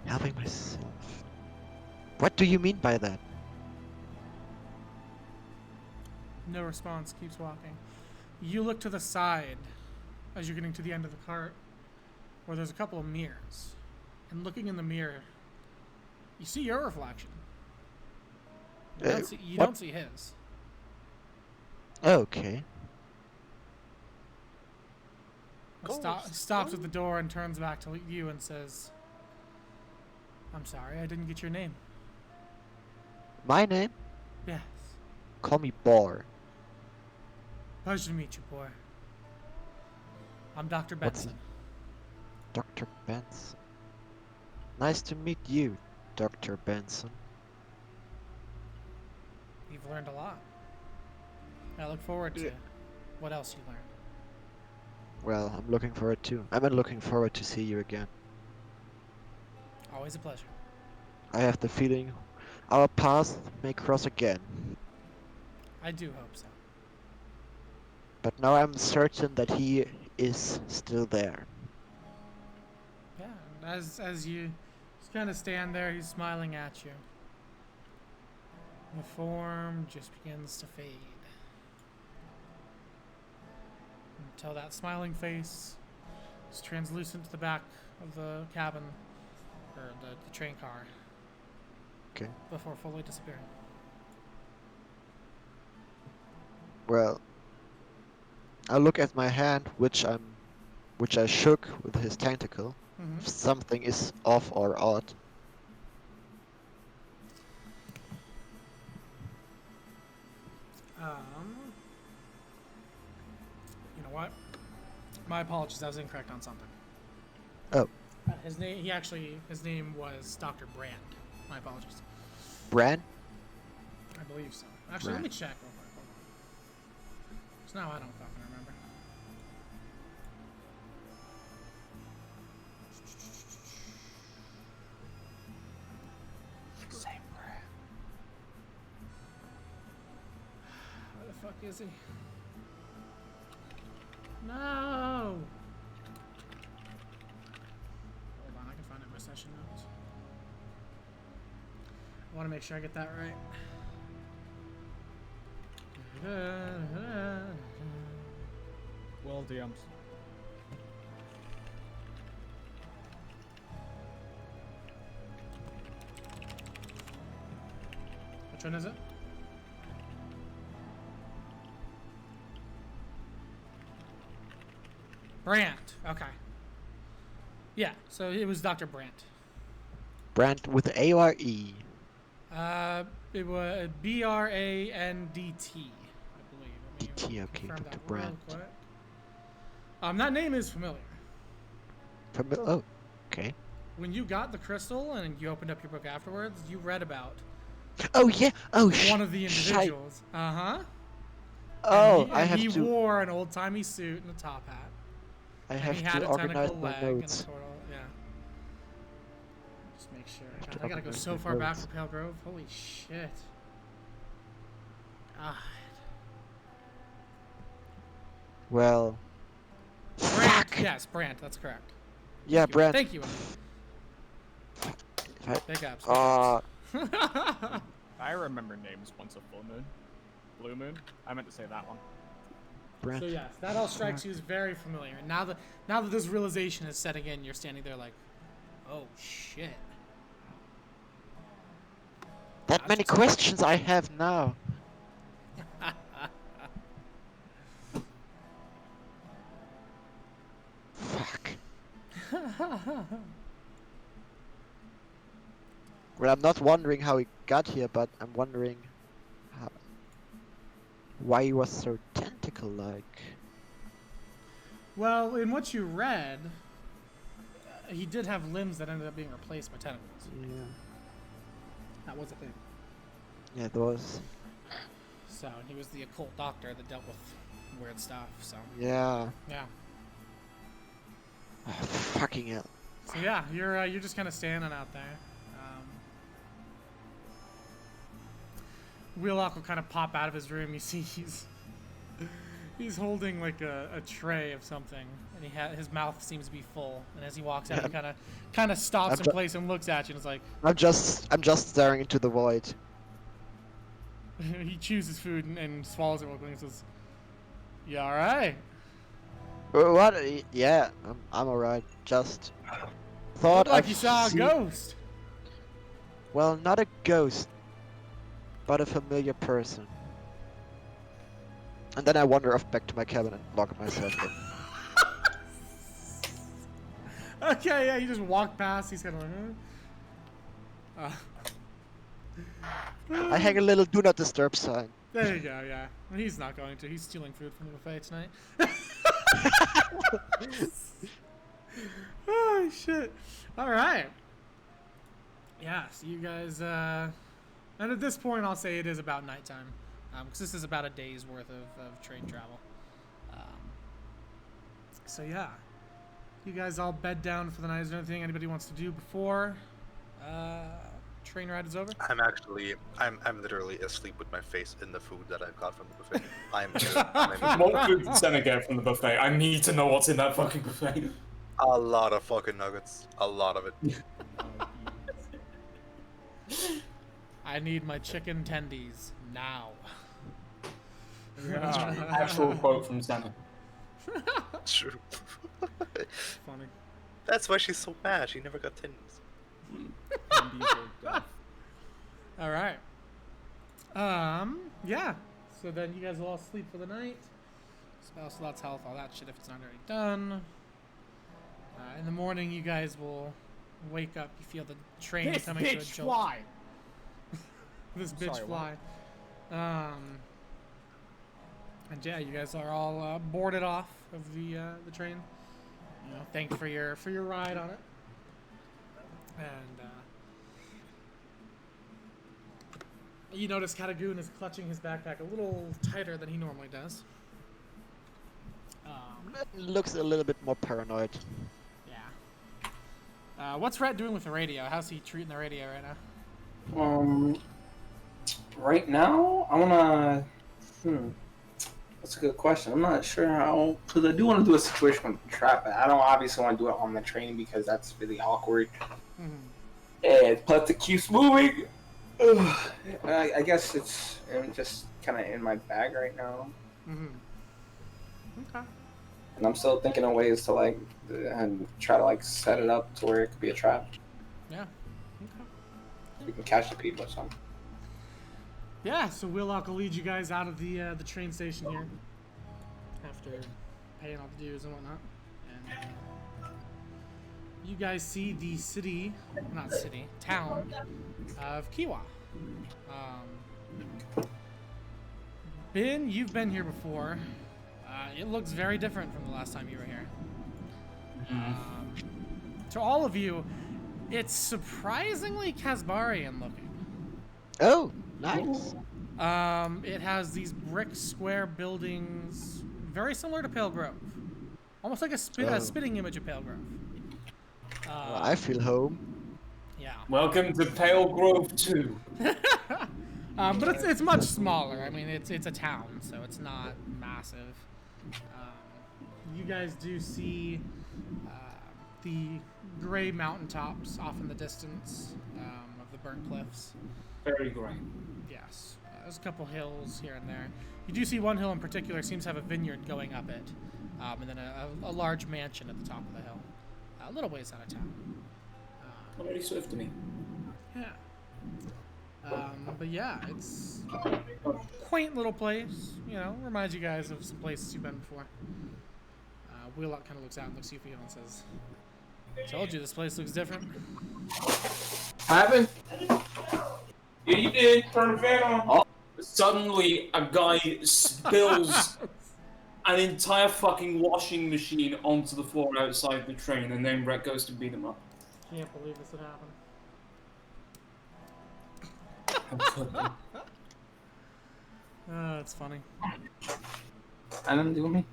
Helping myself. What do you mean by that? No response. Keeps walking. You look to the side as you're getting to the end of the cart, where there's a couple of mirrors. And looking in the mirror, you see your reflection. You what? don't see his. Okay. Stops at the door and turns back to you and says, "I'm sorry, I didn't get your name." My name? Yes. Call me Bar. Pleasure to meet you, boy. I'm Dr. What's Benson. Dr. Benson. Nice to meet you, Dr. Benson. You've learned a lot. I look forward to what else you learn. Well, I'm looking forward too. I'm looking forward to see you again. Always a pleasure. I have the feeling our paths may cross again. I do hope so. But now I'm certain that he is still there. Yeah, and as you just kind of stand there, he's smiling at you. The form just begins to fade. Until that smiling face is translucent to the back of the cabin, or the train car. Okay. Before fully disappearing. Well, I look at my hand, which I shook with his tentacle. Mm-hmm. If something is off or odd. You know what? My apologies, I was incorrect on something. Oh. His name was Dr. Brand. My apologies. Bran? I believe so. Actually, let me Brand. check real quick. Hold on. 'Cause now I don't fucking remember. Same Bran. Where the fuck is he? No! Hold on, I can find it in my session notes. I want to make sure I get that right. Well, DMs. Which one is it? Brandt. Okay. Yeah, so it was Dr. Brandt. Brand with A or E? It was B-R-A-N-D-T, I believe. Let me D-T, okay, confirm Dr. that real Brandt. quick. That name is familiar. Oh, okay. When you got the crystal and you opened up your book afterwards, you read about Oh yeah. Oh one of the shite. individuals. Uh-huh. Oh, and I have he to. wore an old-timey suit and a top hat. I And have he had to a organize tentacle my leg and a notes. total, yeah. Just make sure. have to God, I gotta go organize so my far back notes. for Pale Grove. Holy shit. God. Well. Brandt. Fuck. Yes, Brandt. That's correct. Yeah, Thank you. Brand. Thank you. I- Big ups. I remember names once a full moon. Blue moon? I meant to say that one. Brand. So yes, that all strikes you as very familiar. And now that this realization is setting in, you're standing there like, oh shit. That What many questions I have now. Fuck. Well, I'm not wondering how he got here, but I'm wondering how, why he was so tentacle-like. Well, in what you read, he did have limbs that ended up being replaced by tentacles. Yeah. That was a thing. Yeah, it was. So he was the occult doctor that dealt with weird stuff. So Yeah. yeah. Oh, fucking hell. So yeah, you're just kind of standing out there. Wheelock will kind of pop out of his room. You see he's holding like a tray of something, and his mouth seems to be full. And as he walks out, he kind of stops in place and looks at you, and is like, I'm just staring into the void. he chews his food and swallows it real quick and says, "You all right?" What? Yeah, I'm alright. Just thought Looked like I've you saw a seen- ghost. Well, not a ghost, but a familiar person. And then I wander off back to my cabin and lock myself in. Okay, yeah, you just walk past. He's kind of like, I hang a little "Do Not Disturb" sign. There you go. Yeah, well, he's not going to. He's stealing food from the buffet tonight. Oh shit! All right. Yeah. So you guys, and at this point, I'll say it is about nighttime, because this is about a day's worth of train travel. So yeah, you guys all bed down for the night. Is there anything anybody wants to do before train ride is over? I'm literally asleep with my face in the food that I got from the buffet. I'm What food did Senna get from the buffet? I need to know what's in that fucking buffet. a lot of fucking nuggets. A lot of it. I need my chicken tendies now. Actual quote from Senna. True. Funny. That's why she's so mad. She never got tendons. All right. Yeah. So then you guys will all sleep for the night. Spell slots, health, all that shit if it's not already done. In the morning, you guys will wake up. You feel the train This coming to a bitch jolt. fly. This bitch Sorry, fly. And yeah, you guys are all boarded off of the train. You know, thanked for your ride on it. And you notice Katagoon is clutching his backpack a little tighter than he normally does. Looks a little bit more paranoid. Yeah. What's Rat doing with the radio? How's he treating the radio right now? Right now, I wanna. That's a good question. I'm not sure how, because I do want to do a situation with trap. I don't obviously want to do it on the train because that's really awkward. And plus, it keeps moving. I guess it's just kind of in my bag right now. Okay. And I'm still thinking of ways to like and try to like set it up to where it could be a trap. Yeah. Okay. So we can catch the people or something. Yeah, so Wheelock will lead you guys out of the train station here after paying all the dues and whatnot. And you guys see the town of Kiwa. You've been here before. It looks very different from the last time you were here. To all of you, it's surprisingly Casbarian looking. Oh, nice. It has these brick square buildings, very similar to Pale Grove. Almost like a spitting image of Pale Grove. Well, I feel home. Yeah. Welcome to Pale Grove 2. But it's much smaller. I mean, it's a town, so it's not massive. You guys do see the gray mountaintops off in the distance of the burnt cliffs. Very great. Yes. There's a couple hills here and there. You do see one hill in particular seems to have a vineyard going up it, and then a large mansion at the top of the hill, a little ways out of town. Already swift to me. Yeah. But yeah, it's a quaint little place. You know, reminds you guys of some places you've been before. Wheelock kind of looks out and looks at you and says, "Told you this place looks different." Happened? Yeah, you did. Turn the fan on. Oh, suddenly a guy spills an entire fucking washing machine onto the floor outside the train, and then Brett goes to beat him up. Can't believe this would happen. That's funny. I didn't do me.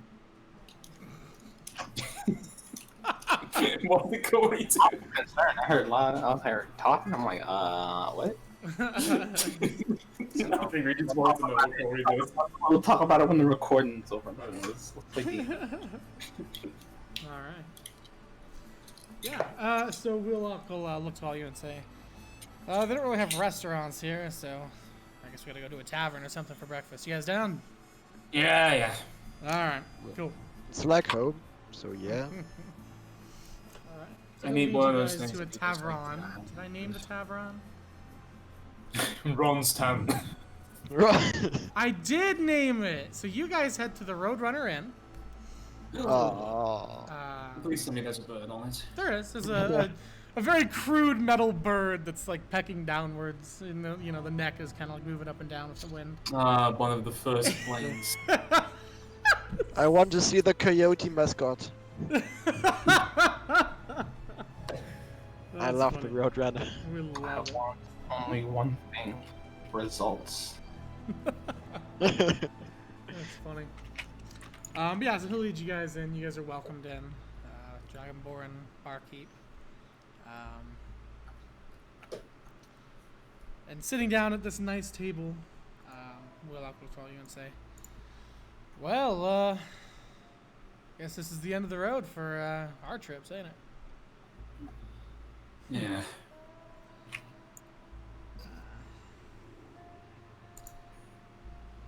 What the Cody do? I'm concerned. I heard a lot. I heard talking. I'm like, what? I think we just want to know what Cody does. We'll talk about it when the recording's over. Let's play the All right. Yeah. So Wheelock will look to all you and say, "They don't really have restaurants here, so I guess we gotta go to a tavern or something for breakfast. You guys down?" Yeah. All right. Cool. It's like home, so yeah. All right. I So need lead one you of those guys things to a that people start tavern. to- Did I name the tavern? Ron's town. Right. I did name it. So you guys head to the Roadrunner Inn. Oh. Please tell me there's a bird on it. There is. There's a very crude metal bird that's like pecking downwards. And the, the neck is kind of like moving up and down with the wind. One of the first planes. I want to see the coyote mascot. I That's love funny. the Roadrunner. We I love it. want only one thing: results. That's funny. But yeah, so he'll lead you guys in. You guys are welcomed in. Dragonborn barkeep. And sitting down at this nice table, Wheelock will call you and say, "Well, guess this is the end of the road for our trips, ain't it?" Yeah.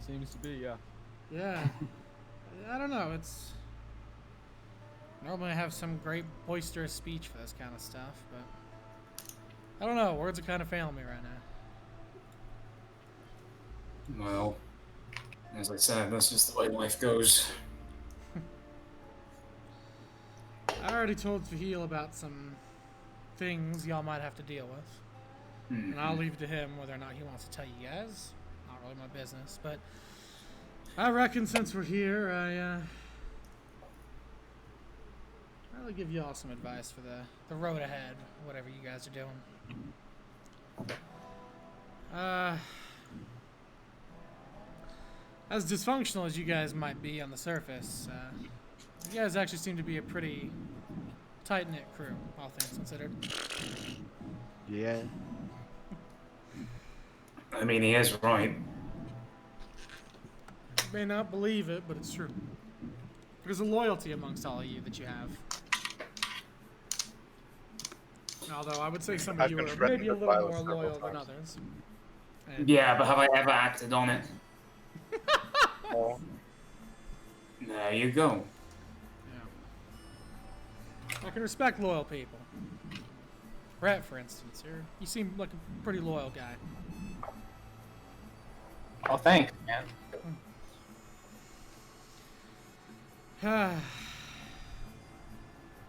Seems to be, yeah. Yeah. I don't know. It's normally I have some great boisterous speech for this kind of stuff, but I don't know. Words are kind of failing me right now. Well, as I said, that's just the way life goes. I already told Faahil about some things y'all might have to deal with, and I'll leave it to him whether or not he wants to tell you guys. Not really my business, but I reckon since we're here, I'll give y'all some advice for the road ahead, whatever you guys are doing. As dysfunctional as you guys might be on the surface, you guys actually seem to be a pretty tight-knit crew, all things considered. Yeah. I mean, he is right. You may not believe it, but it's true. There's a loyalty amongst all of you that you have. Although I would say some of I've you been are threatened maybe a with little violence more several loyal than times. others. And Yeah, but have I ever acted on it? Oh, There you go. I can respect loyal people. Brett, for instance, you seem like a pretty loyal guy. Oh, thanks, man.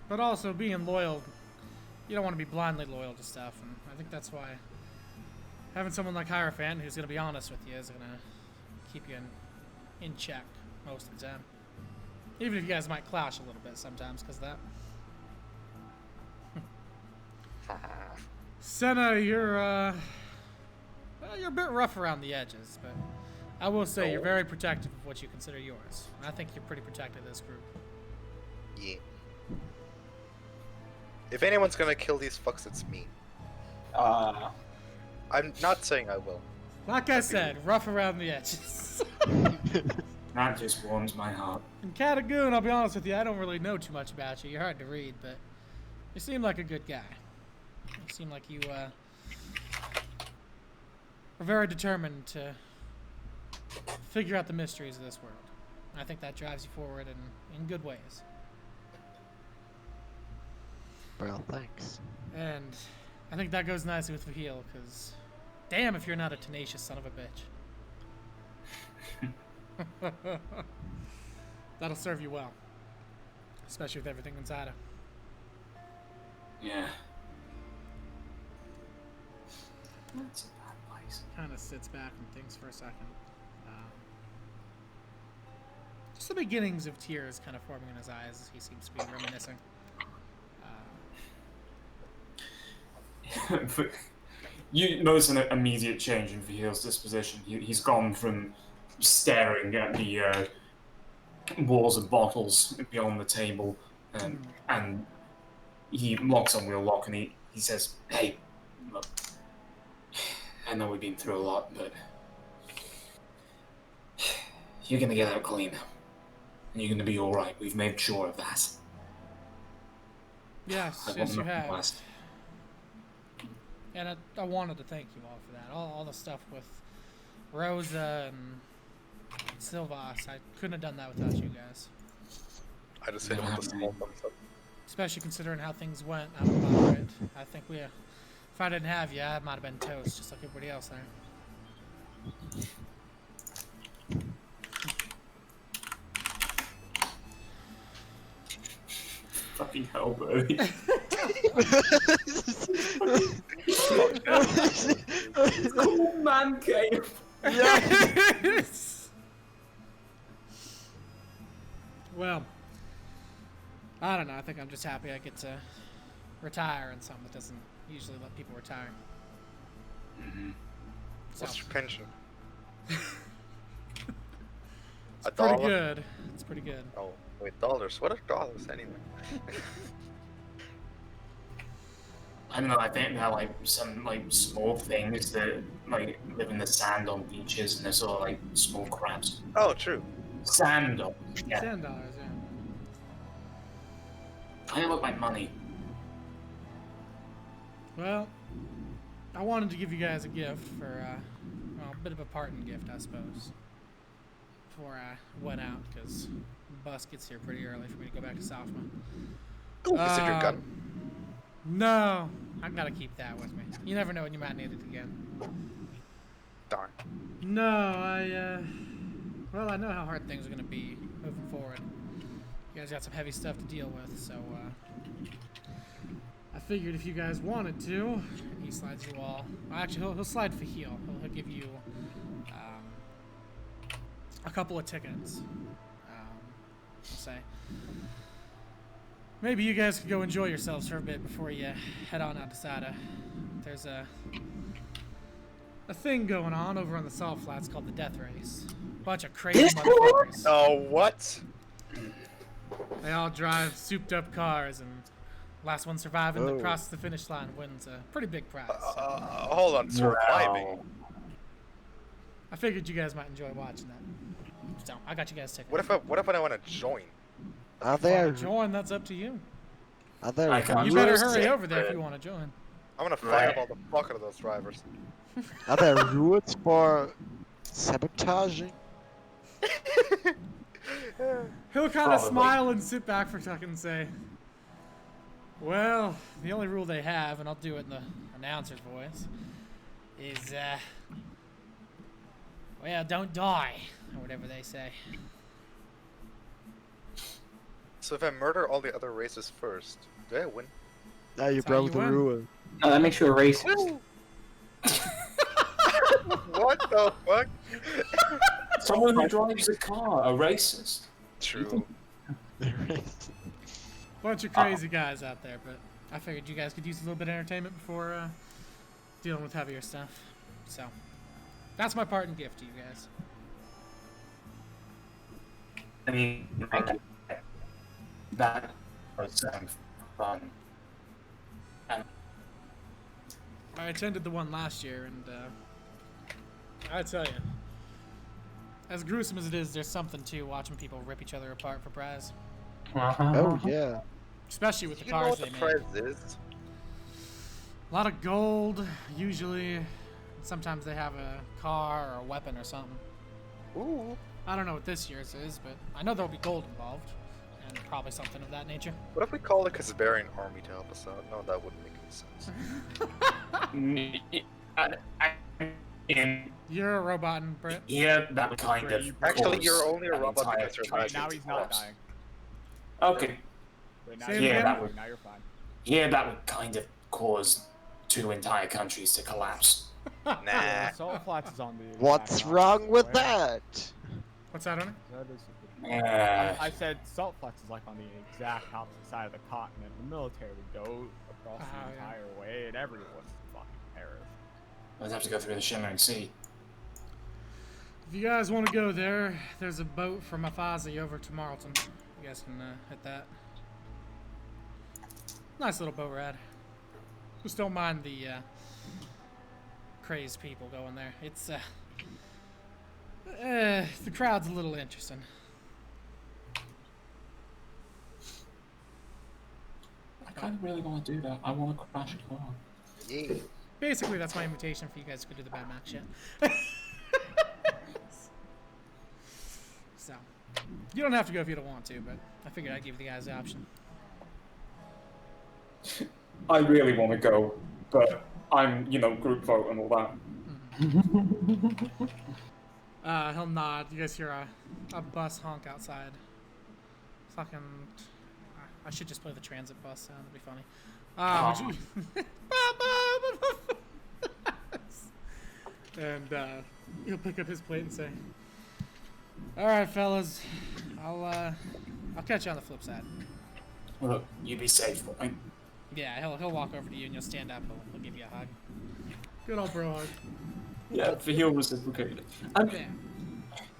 But also, being loyal, you don't want to be blindly loyal to stuff, and I think that's why having someone like Hierophant who's going to be honest with you is going to keep you in check most of the time. Even if you guys might clash a little bit sometimes because of that. Senna, you're a bit rough around the edges, but I will say you're very protective of what you consider yours. I think you're pretty protective of this group. yeah. If anyone's gonna kill these fucks, it's me. I'm not saying I will. Like I said, rough around the edges. That just warms my heart. And Catagoon, I'll be honest with you, I don't really know too much about you. You're hard to read, but you seem like a good guy. You seem like you are very determined to figure out the mysteries of this world. I think that drives you forward in good ways. Well, thanks. And I think that goes nicely with Faahil, because Damn if you're not a tenacious son of a bitch. That'll serve you well. Especially with everything inside of. Yeah. That's a bad place. Kind of sits back and thinks for a second. Just the beginnings of tears kind of forming in his eyes as he seems to be reminiscing. You notice an immediate change in Faahil's disposition. He's gone from staring at the walls of bottles beyond the table, and he locks on Wheelock and he says, "Hey, look, I know we've been through a lot, but you're gonna get out clean, and you're gonna be all right. We've made sure of that." Yes, yes, you have. And I wanted to thank you all for that. All the stuff with Rosa and Silvas, I couldn't have done that without you guys. I just hit him with a small thumbs up. Especially considering how things went out of Moderate. I think if I didn't have you, I might have been toast, just like everybody else there. Fucking hell, Bertie. Cool man cave. Yes! Well, I don't know. I think I'm just happy I get to retire in something that doesn't usually let people retire. So, What's your pension? it's pretty good. It's pretty good. Oh, wait, dollars. What are dollars anyway? I don't know, I think they're like some like small things that like live in the sand on beaches and they're sort of like small crabs. Oh, true. Sand dollars. Yeah. $10, yeah. I look like money. Well, I wanted to give you guys a gift for, well, a bit of a parting gift, I suppose. Before I went out, because the bus gets here pretty early for me to go back to Southman. Ooh, is it your gun? No, I gotta keep that with me. You never know when you might need it again. Darn. No, well, I know how hard things are gonna be moving forward. You guys got some heavy stuff to deal with, so, I figured if you guys wanted to, he slides you all. Well, actually, he'll slide Faahil. He'll give you, a couple of tickets. I'll say. Maybe you guys could go enjoy yourselves for a bit before you head on out to Sada. There's a thing going on over on the Salt Flats called the Death Race. Bunch of crazy motherfuckers. Oh, what? They all drive souped up cars, and last one surviving that crosses the finish line wins a pretty big prize. Hold on, surviving. I figured you guys might enjoy watching that. So I got you guys tickets. What if I want to join? Are If you there? wanna join, that's up to you. Are there? I can't You better lose hurry it, over there if but- you want to join. I'm gonna fireball the fuck out of those drivers. Are there rules for sabotaging? He'll kind of Probably. smile and sit back for a second and say, well, the only rule they have, and I'll do it in the announcer's voice, is, well, don't die, or whatever they say. So if I murder all the other races first, do I win? Now you That's how broke the you win. rule. No, that makes you a racist. What the fuck? Someone who drives a car, a racist. True. Bunch of crazy guys out there, but I figured you guys could use a little bit of entertainment before dealing with heavier stuff. So, that's my parting gift to you guys. I mean, that was fun. I attended the one last year, and I tell you, as gruesome as it is, there's something to watching people rip each other apart for prize. Oh yeah. Especially with the You know cars what they the make. prize is? A lot of gold, usually. Sometimes they have a car or a weapon or something. Ooh. I don't know what this year's is, but I know there'll be gold involved, and probably something of that nature. What if we call the Casbarian army to help us out? No, that wouldn't make any sense. I In You're a robot, Britt. here, that would kind of Actually, cause you're only a an robot entire because you're Right, country now to he's not collapse. dying. Okay. Wait, now Say it you're again? that would- now you're fine. Here, that would kind of cause 2 entire countries to collapse. Nah. Salt flats is on the. What's exact wrong with opposite way. that? What's that, Ernie? That is Uh, I said salt flats is like on the exact opposite side of the continent. The military would go across the yeah. entire way, and everyone would fucking perish. I'd have to go through the Shimmering Sea. If you guys want to go there, there's a boat from Afazi over to Marlton. You guys can hit that. Nice little boat ride. Just don't mind the crazed people going there. It's the crowd's a little interesting. I kind of really want to do that. I want to crash a car. Yeah. Basically, that's my invitation for you guys to go do the Bad Max shit. So, you don't have to go if you don't want to, but I figured I'd give you guys the option. I really want to go, but I'm, group vote and all that. He'll nod. You guys hear a bus honk outside. Fucking. I should just play the transit bus sound. It'd be funny. And he'll pick up his plate and say, "All right, fellas, I'll catch you on the flip side." Look, you be safe, right? Yeah, he'll walk over to you and you'll stand up. He'll give you a hug. Good old bro hug. Yeah, Faahil reciprocated. Yeah.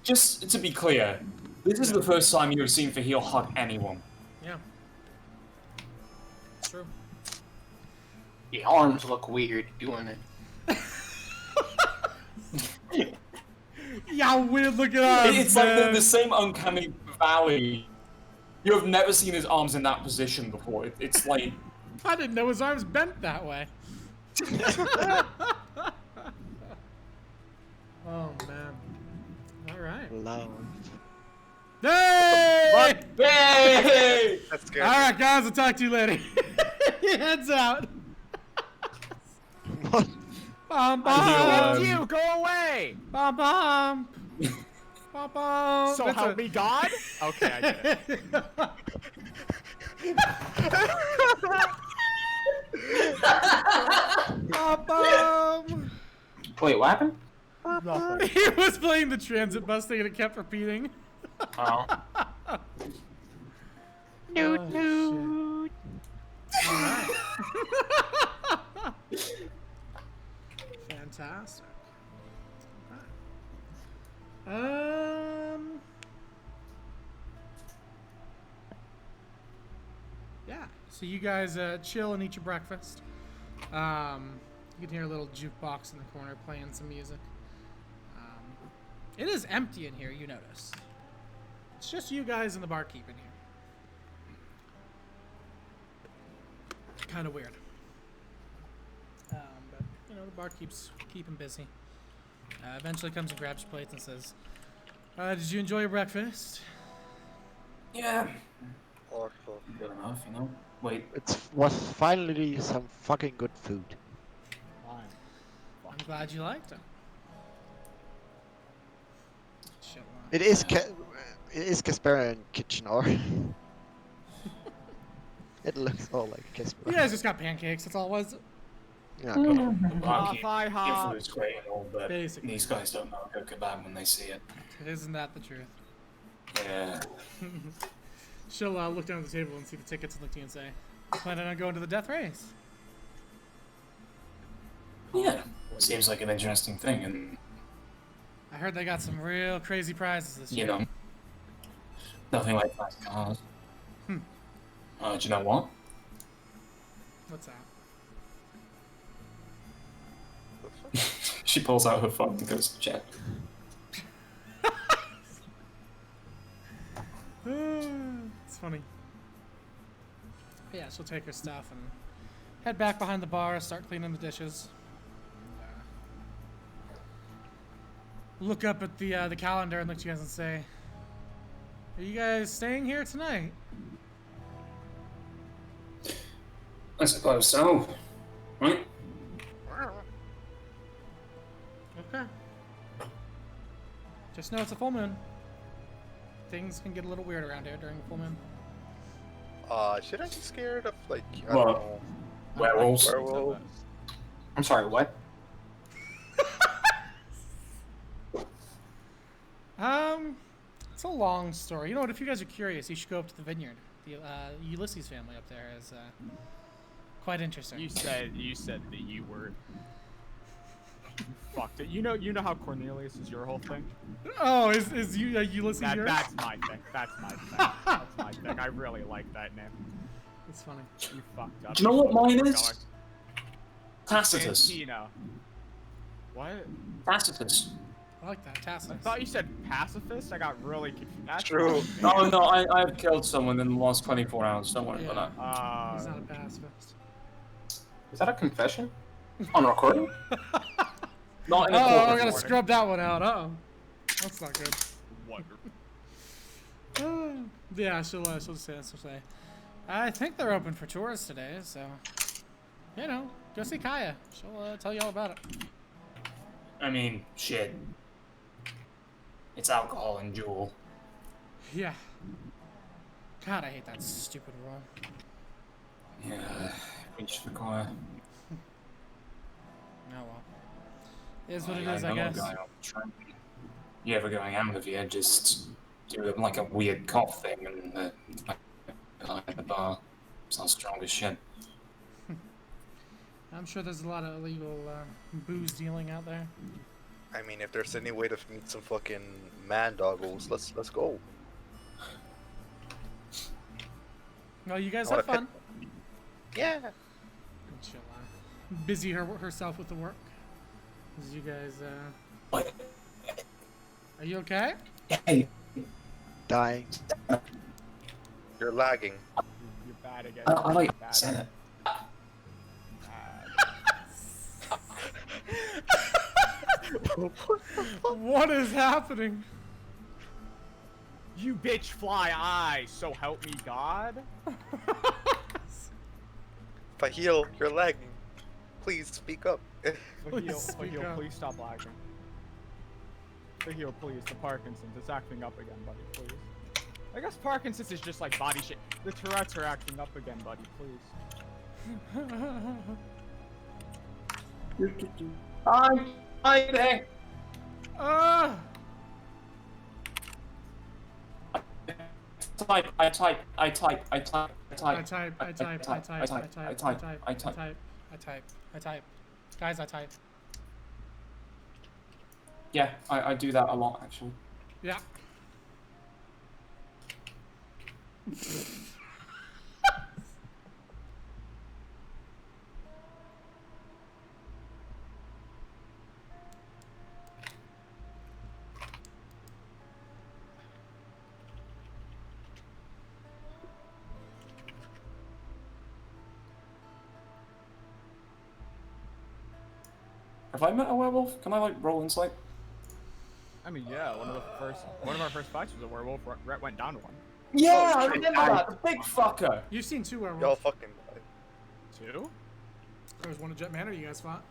Just to be clear, this is the first time you have seen Faahil hug anyone. Yeah. It's true. The arms look weird doing it. Yeah, weird looking arms. It's like the same uncanny valley. You have never seen his arms in that position before. It's like... I didn't know his arms bent that way. Oh man. All right. Loud. Hey! Hey! That's good. All right, guys. I'll talk to you later. He heads out. What? Bum Fuck bum. You go away. Bum bum. Bum bum. So That's help a- me God. Okay, I get it. Bum bum. Wait, what happened? Nothing. He was playing the transit bus thing and it kept repeating. Oh. Noot noot. Fantastic. Yeah. So you guys chill and eat your breakfast. You can hear a little jukebox in the corner playing some music. It is empty in here, you notice. It's just you guys and the barkeep in here. Kind of weird. But, the barkeep's keeping busy. Eventually comes and grabs your plates and says, did you enjoy your breakfast? Yeah. Awful. Good enough, Wait. It was finally some fucking good food. Fine. I'm glad you liked it. Shit, wow. It is Casparian kitchen, or it looks all like Casparian. You guys just got pancakes, that's all it was. Yeah. The barkeep, Off I your hop. food's great and all, but Basically. these guys don't know good kebab when they see it. Isn't that the truth? Yeah. She'll look down at the table and see the tickets and look to you and say, planning on going to the death race? Yeah. Seems like an interesting thing, and, I heard they got some real crazy prizes this year. nothing like fast cars. Hmm. Do you know what? What's that? She pulls out her phone and goes to check. It's funny. But yeah, she'll take her stuff and head back behind the bar, start cleaning the dishes. Look up at the calendar and look at you guys and say, "Are you guys staying here tonight?" I suppose so. Right? Okay. Just know it's a full moon. Things can get a little weird around here during a full moon. Should I be scared of, like, I What? don't know, Werewolves. werewolves? I'm sorry, what? It's a long story. You know what? If you guys are curious, you should go up to the vineyard. The Ulysses family up there is quite interesting. You said that you were. Fucked it. You know how Cornelius is your whole thing? Oh, is Ulysses yours? That's my thing. That's my thing. That's my thing. I really like that name. It's funny. You fucked up. Do you know what mine Going. is? Tacitus. Santino. What? Tacitus. I like that. I Tacitus. thought you said pacifist. I got really confused. That's True. Oh no, I've killed someone in the last 24 hours. Don't worry about that. He's not a pacifist. Is that a confession? On recording? Not in a Oh, court I gotta recording. scrub that one out. Uh-oh. That's not good. Wonderful. Yeah, she'll say. I think they're open for tours today, so you know, go see Kaya. She'll tell you all about it. I mean, shit. It's alcohol and Juul. Yeah. God, I hate that stupid rule. Yeah, reach for choir. Oh well. It is what it is, I guess. You ever going out with you, just do like a weird cough thing and behind the bar. Sounds strong as shit. I'm sure there's a lot of illegal booze dealing out there. I mean, if there's any way to meet some fucking man doggos, let's go. Well, you guys I have wanna fun. Yeah. She'll busy herself with the work. As you guys, What? are you okay? Hey, Dying. You're lagging. You're bad again. I like Bad. Senate. What is happening? You bitch fly eye, so help me God. Faahil, you're lagging. Please speak up. Please speak Faahil, up. please stop lagging. Faahil, please, the Parkinson's, it's acting up again, buddy, please. I guess Parkinson's is just like body shit. The Tourette's are acting up again, buddy, please. Hi there. Ah! I type. I type. Guys, I type. Yeah, I do that a lot actually. Yeah. Have I met a werewolf? Can I like roll insight? I mean, yeah, one of our first fights was a werewolf. Rhett went down to one. Yeah, Oh, I shit. remember that. The big fucker. You've seen two Y'all werewolves. fucking. Two? There was one at Jet Manor you guys fought.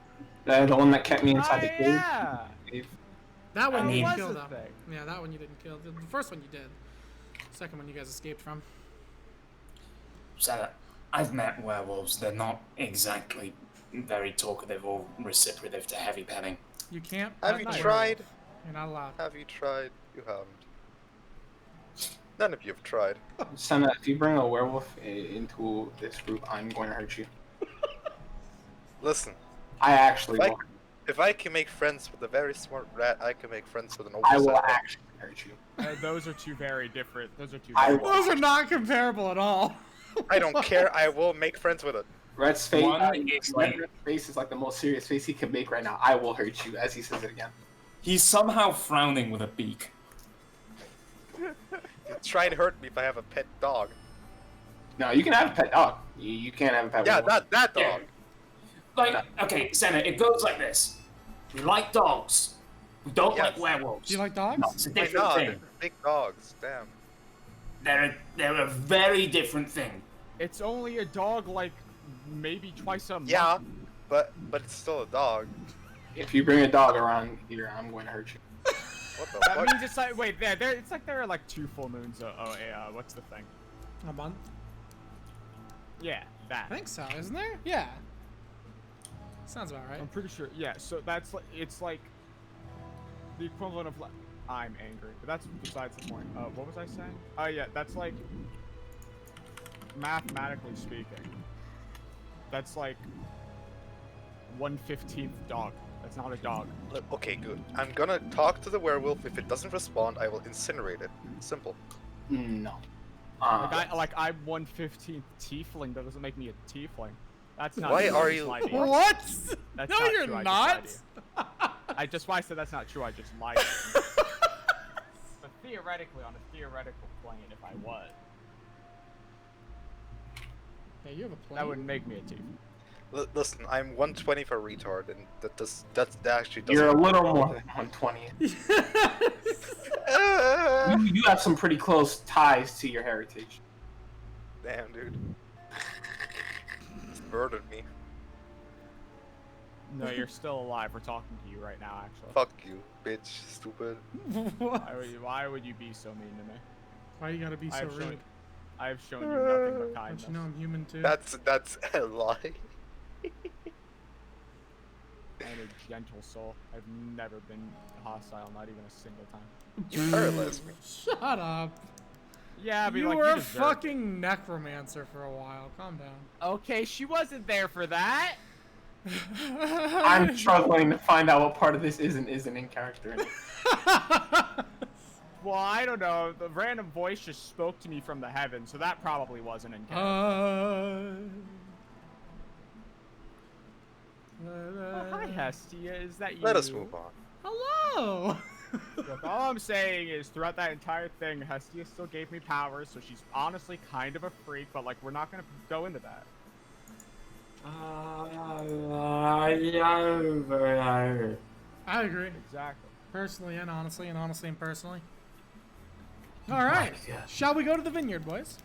The one that kept me inside the cave. Yeah! Cave. That one I you mean- didn't kill, Was though. the thing. Yeah, that one you didn't kill. The first one you did. Second one you guys escaped from. So, I've met werewolves. They're not exactly very talkative or reciprocative to heavy petting. You can't. Have pet you a tried? werewolf. You're not allowed. Have you tried? You haven't. None of you have tried. Senna, if you bring a werewolf into this group, I'm going to hurt you. Listen, I actually Like- will. if I can make friends with a very smart rat, I can make friends with an I will oversized rat. actually hurt you. Those are two very different. Those are two. I very will. Those are not comparable at all. I don't care. I will make friends with it. Red's face, One is like- Red's face is like the most serious face he can make right now. I will hurt you, as he says it again. He's somehow frowning with a beak. Try to hurt me if I have a pet dog. No, you can have a pet dog. You can't have a pet Yeah, werewolf. not that Yeah. dog. Like, okay, Senna, it goes like this. We like dogs. We don't Yes. like werewolves. Do you like dogs? No, it's a Why different not? thing. They're big dogs. Damn. They're a very different thing. It's only a dog, like maybe twice a month. Yeah, but it's still a dog. If you bring a dog around here, I'm going to hurt you. What the That fuck? means it's like wait, it's like there are like 2 full moons. What's the thing? A month? Yeah, that. I think so, isn't there? Yeah. Sounds about right. I'm pretty sure. Yeah, so that's like it's like the equivalent of like I'm angry, but that's besides the point. What was I saying? Oh yeah, that's like mathematically speaking, that's like 1/15th dog. That's not a dog. Look, okay, good. I'm gonna talk to the werewolf. If it doesn't respond, I will incinerate it. Simple. No. I'm 1/15th tiefling. That doesn't make me a tiefling. That's not. Why true, are I just you- lied to you. What? That's No, not you're true, I just not. lied to you. I just why I said that's not true. I just lied. To you. But theoretically, on a theoretical plane, if I was, Yeah, you have a plan. that wouldn't make me a tiefling. Listen, I'm 120 for retard, and that actually doesn't. You're a little more than 120. You have some pretty close ties to your heritage. Damn, dude. It's murdered me. No, you're still alive. We're talking to you right now, actually. Fuck you, bitch. Stupid. Why would you be so mean to me? Why you gotta be so rude? I have shown you nothing but Don't kindness. you know I'm human too? That's a lie. I'm a gentle soul. I've never been hostile, not even a single time. You are a lesbian. Shut up. Yeah, but You like were you a deserve it. fucking necromancer for a while. Calm down. Okay, she wasn't there for that. I'm struggling to find out what part of this isn't in character. Well, I don't know. The random voice just spoke to me from the heavens, so that probably wasn't in character. Oh, hi, Hestia. Is that you? Let us move on. Hello. Look, all I'm saying is, throughout that entire thing, Hestia still gave me powers, so she's honestly kind of a freak, but like, we're not gonna go into that. I agree. Exactly. Personally and honestly, and honestly and personally. All right. Shall we go to the vineyard, boys?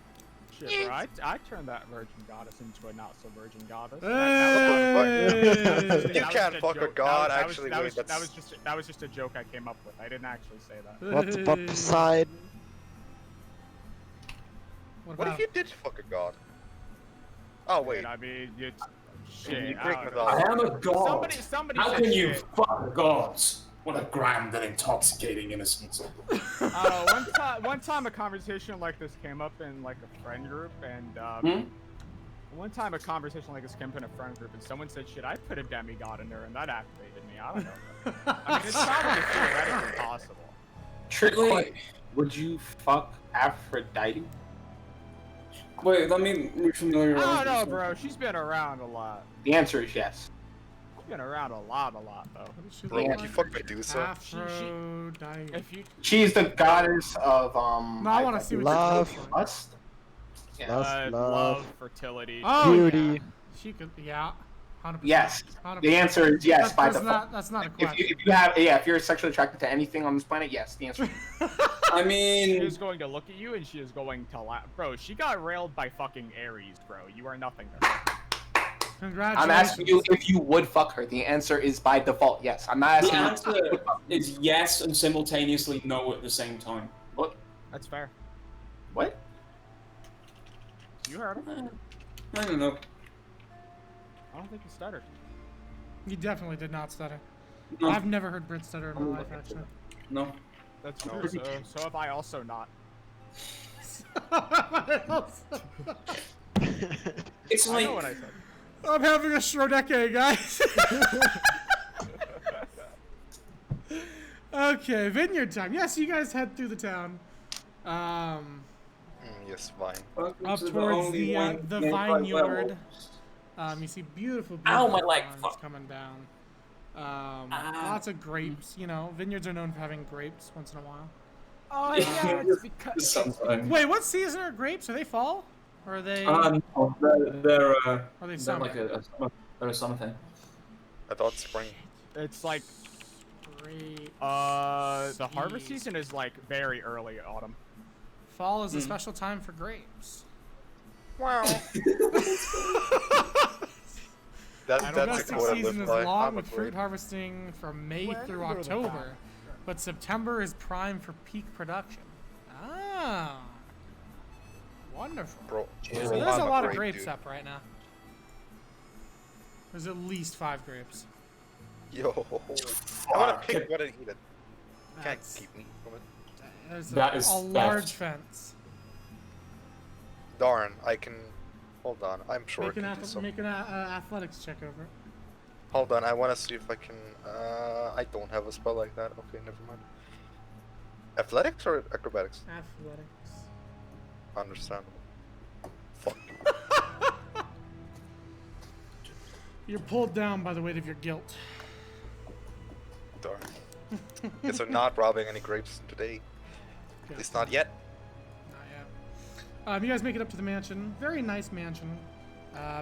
Shit, bro, I turned that virgin goddess into a not so virgin goddess. Hey! You can't fuck a god, actually. That Wait, was just a joke I came up with. I didn't actually say that. What's about Poseidon? What if you did fuck a god? Oh wait. And I mean, it's You shit. break I don't mythology. know. I am a god. Somebody How said can you shit. fuck gods? What a grand and intoxicating innocence. One time a conversation like this came up in like a friend group, and one time a conversation like this came up in a friend group, and someone said, "Shit, I put a demigod in there, and that activated me." I don't know. I mean, it's probably theoretically possible. Trick, would you fuck Aphrodite? Wait, let me refamiliarize I don't know, myself. bro. She's been around a lot. The answer is yes. She's been around a lot, though. Bro, would you fuck Medusa? Aphrodite. If you She's the goddess of No, I want to see what Love. you're lust. Yeah. Love. love, fertility. Oh, Beauty. yeah. She could, yeah. 100%. Yes. 100%. The answer is yes That- by that's default. That's not a If question. you're sexually attracted to anything on this planet, yes. The answer. I She mean, is going to look at you, and she is going to laugh. Bro, she got railed by fucking Ares, bro. You are nothing to her. Congratulations. I'm asking you if you would fuck her. The answer is by default yes. I'm not the asking you. answer is yes and simultaneously no at the same time. That's fair. What? You heard him. I don't know. I don't think he stuttered. You definitely did not stutter. No, I've never heard Brit stutter in my life, actually. no. That's true. So have I also not. It's I like know what I said. I'm having a Shrodeke, guys. Okay, vineyard time. Yes, you guys head through the town. Yes, fine. Up towards the vineyard. You see beautiful, Ow, beautiful my leg, vines fuck. coming down. Lots of grapes. You know, vineyards are known for having grapes once in a while. Oh yeah, it's because Sometimes. Wait, what season are grapes? Are they fall? Or are they? No, they're Are they they're summer? like a summer, they're a summer thing. I thought spring. it's like Grape the harvest season is like very early autumn. Fall is a special time for grapes. Wow. The That's a harvesting quote I season live is by. long I'm with fruit afraid. harvesting from May When through will the October. time but September is prime for peak production. Ah, wonderful. Bro, So Yeah. there's a I'm lot of grape grapes dude. up right now. There's at least 5 grapes. Yo, I wanna pick what and eat it. You can't That's- keep me from it. There's That a is large theft. fence. Darn, I can. Hold on, I'm sure Make I an, can do something. make an athletics check over it. Hold on, I wanna see if I can. I don't have a spell like that. Okay, never mind. Athletics or acrobatics? Athletics. Understandable. Fuck. You're pulled down by the weight of your guilt. Darn. Guess I'm not robbing any grapes today. At least not yet. Not yet. You guys make it up to the mansion. Very nice mansion.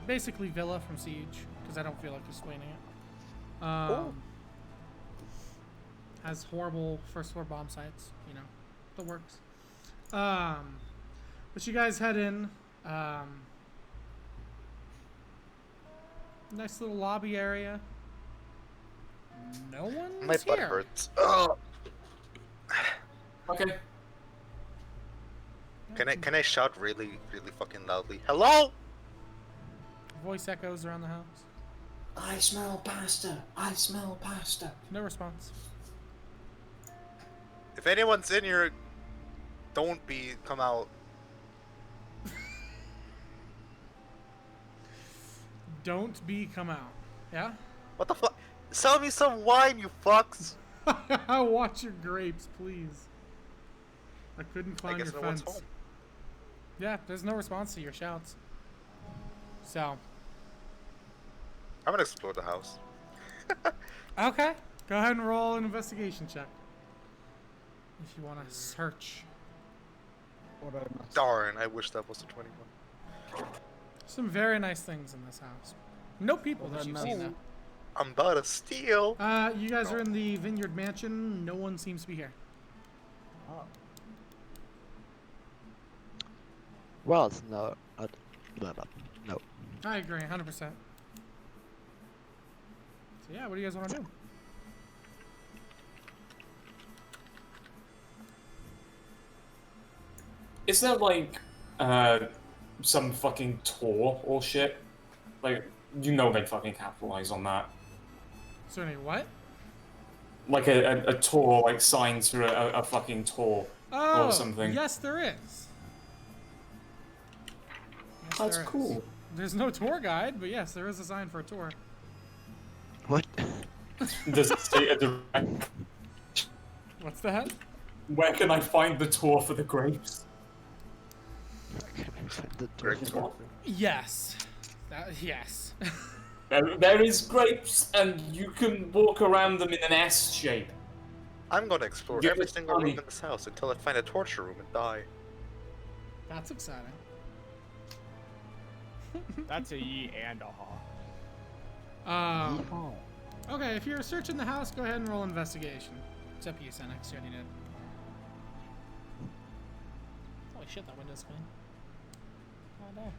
Basically villa from Siege, because I don't feel like explaining it. Has horrible first floor bomb sites, you know, the works. But you guys head in. Nice little lobby area. No one's My butt here. hurts. Ugh. Okay. Can I shout really fucking loudly? Hello? Voice echoes around the house. I smell pasta. I smell pasta. No response. If anyone's in here, don't come out. Don't be come out. Yeah? What the fuck? Sell me some wine, you fucks! Watch your grapes, please. I couldn't I climb guess your no one's fence. home. Yeah, there's no response to your shouts. So, I'm gonna explore the house. okay. Go ahead and roll an investigation check. If you want to search. What I must. Darn, I wish that was a 21. Some very nice things in this house. No people that Well, you've then seen that's- though. I'm about to steal. You guys are in the Vineyard Mansion. No one seems to be here. Oh. Well, it's no. No. I agree, 100%. So yeah, what do you guys want to do? Is there like some fucking tour or shit? Like, you know they'd fucking capitalize on that. Certainly, what? Like a tour, like signed to a fucking tour Oh, or something. yes, there is. Yes, That's there is. cool. There's no tour guide, but yes, there is a sign for a tour. What? Does it say a direct? What's that? Where can I find the tour for the grapes? Great. Yes. Yes. There is grapes, and you can walk around them in an S shape. I'm gonna explore Give every it single room money. in this house until I find a torture room and die. That's exciting. That's a ye and a haw. Okay, if you're searching the house, go ahead and roll investigation. Except you, Senex, you already did. Holy shit, that window's clean. God damn.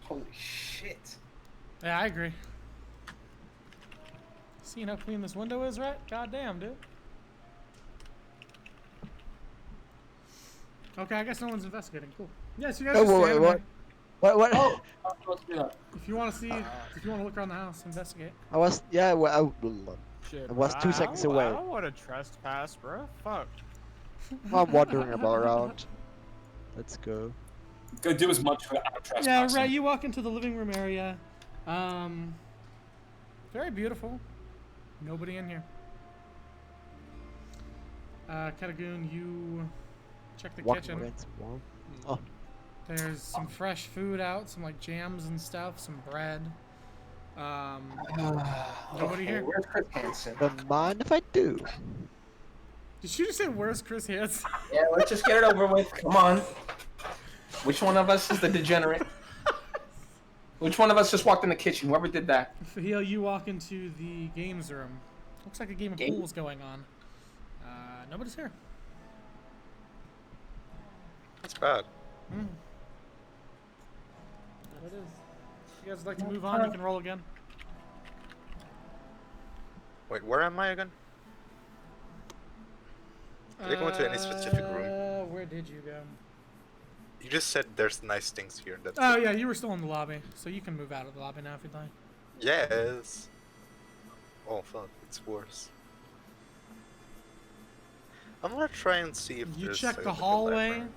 Holy shit. Yeah, I agree. Seeing how clean this window is, right? God damn, dude. Okay, I guess no one's investigating. Cool. Yeah, so you guys Oh, just wait, standing what? there. What? Oh, I'm supposed to do that. If you want to see, if you want to look around the house, investigate. I was. Yeah. Well, Shit, I was 2 seconds away. I don't want to trespass, bro. Fuck. I'm wandering about around. Let's go. Go do as much without trespassing. Yeah, right. You walk into the living room area. Very beautiful. Nobody in here. Katagoon, you check the Walking kitchen. against the wall. Oh, There's some fresh food out, some like jams and stuff, some bread. Nobody here. Where's Chris Hansen? don't mind if I do. Did you just say where's Chris Hansen? Yeah, let's just get it over with. Come on. Which one of us is the degenerate? Which one of us just walked in the kitchen? Whoever did that. Faahil, you walk into the games room. Looks like a game of pool is going on. Nobody's here. That's bad. That it is. If you guys would like to move on, you can roll again. Wait, where am I again? Did I go into any specific room? Where did you go? You just said there's nice things here. That's Oh it. yeah, you were still in the lobby, so you can move out of the lobby now if you'd like. Yes. Oh fuck, it's worse. I'm gonna try and see if You there's check like, the a hallway. library.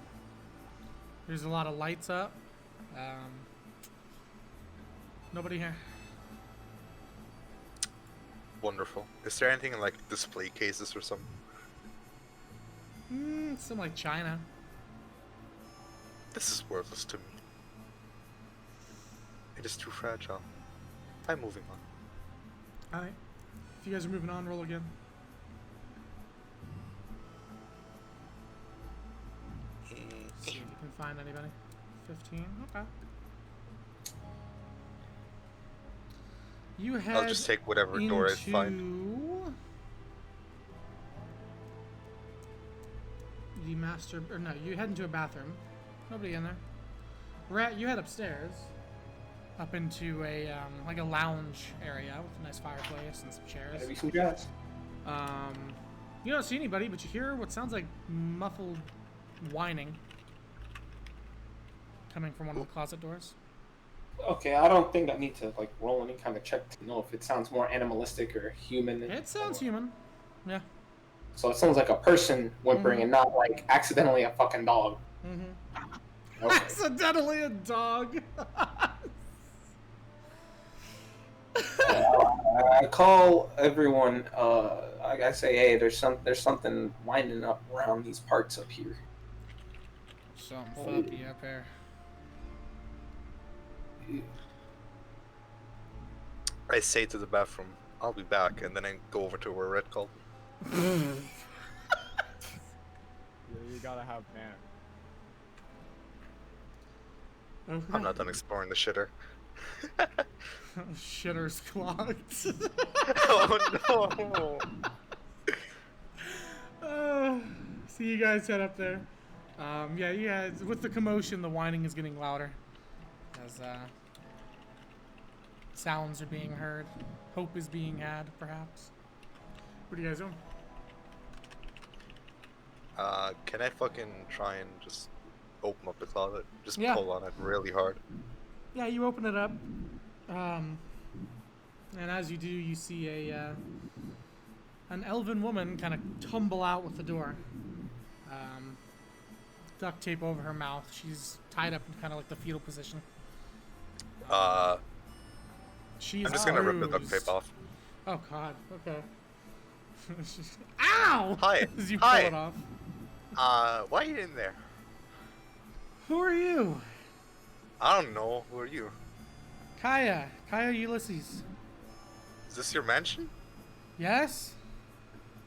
There's a lot of lights up. Nobody here. Wonderful. Is there anything in like display cases or something? Something like China. This is worthless to me. It is too fragile. I'm moving on. Alright. If you guys are moving on, roll again. See if you can find anybody. 15. Okay. You head I'll just take whatever door I find. into the master, or no, you head into a bathroom. Nobody in there. Rat, you head upstairs, up into a like a lounge area with a nice fireplace and some chairs. Gotta be some jazz. You don't see anybody, but you hear what sounds like muffled whining coming from one of the closet doors. Okay, I don't think I need to like roll any kind of check to know if it sounds more animalistic or human. It sounds human. Yeah. So it sounds like a person whimpering and not like accidentally a fucking dog. Mm-hmm. Okay. Accidentally a dog. I call everyone. I say, hey, there's something winding up around these parts up here. Something funky up here. I say to the bathroom, I'll be back, and then I go over to where Red called. Yeah, you gotta have manners. I'm not done exploring the shitter. Shitter's clogged. Oh no! So you guys head up there. Yeah, you guys, with the commotion, the whining is getting louder as sounds are being heard. Hope is being had, perhaps. What are you guys doing? Can I fucking try and just open up the closet? Just Yeah. pull on it really hard. Yeah, you open it up. And as you do, you see an elven woman kind of tumble out with the door. Duct tape over her mouth. She's tied up in kind of like the fetal position. She's I'm just gonna rip the duct bruised. tape off. Oh god. Okay. Ow! Hi. As you Hi. pull it off. Why are you in there? Who are you? I don't know. Who are you? Kaya. Kaya Ulysses. Is this your mansion? Yes?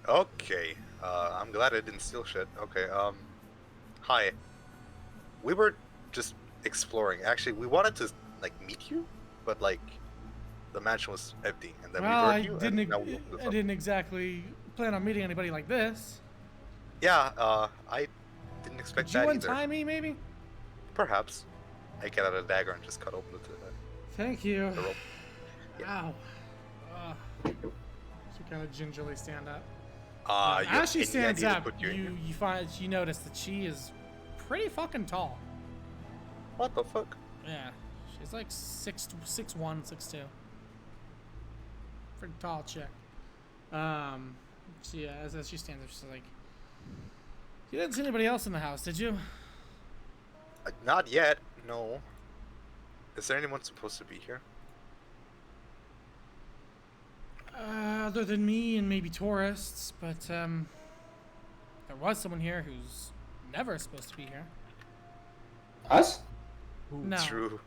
Okay. I'm glad I didn't steal shit. Okay, hi. We were just exploring. Actually, we wanted to, like, meet you, but, like, the mansion was empty, and then Well, we I heard you, didn't. and now we opened this I up. didn't exactly plan on meeting anybody like this. Yeah, I didn't expect Did you that either. untie me, maybe? Perhaps. I get out a dagger and just cut open Thank you. the rope. Ow. She kind of gingerly stand up. You have As she any stands idea to up, put you in here? you notice that she is pretty fucking tall. What the fuck? Yeah, she's like 6'1", 6'2". Pretty tall chick. She as she stands up, she's like, "You didn't see anybody else in the house, did you?" Not yet, no. Is there anyone supposed to be here? Other than me and maybe tourists, but there was someone here who's never supposed to be here. Us? No. True.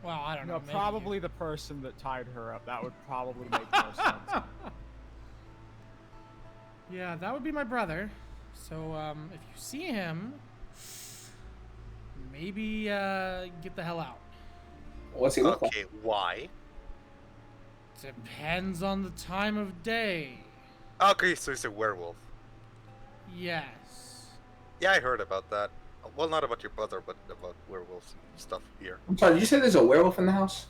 Well, I don't know. No, maybe probably the person that tied her up. That would probably make more sense. Yeah, that would be my brother. So, if you see him, maybe get the hell out. What's he look Okay, why? Depends on the time of day. Okay, so he's a werewolf. Yes. Yeah, I heard about that. Well, not about your brother, but about werewolves and stuff here. I'm sorry, did you say there's a werewolf in the house?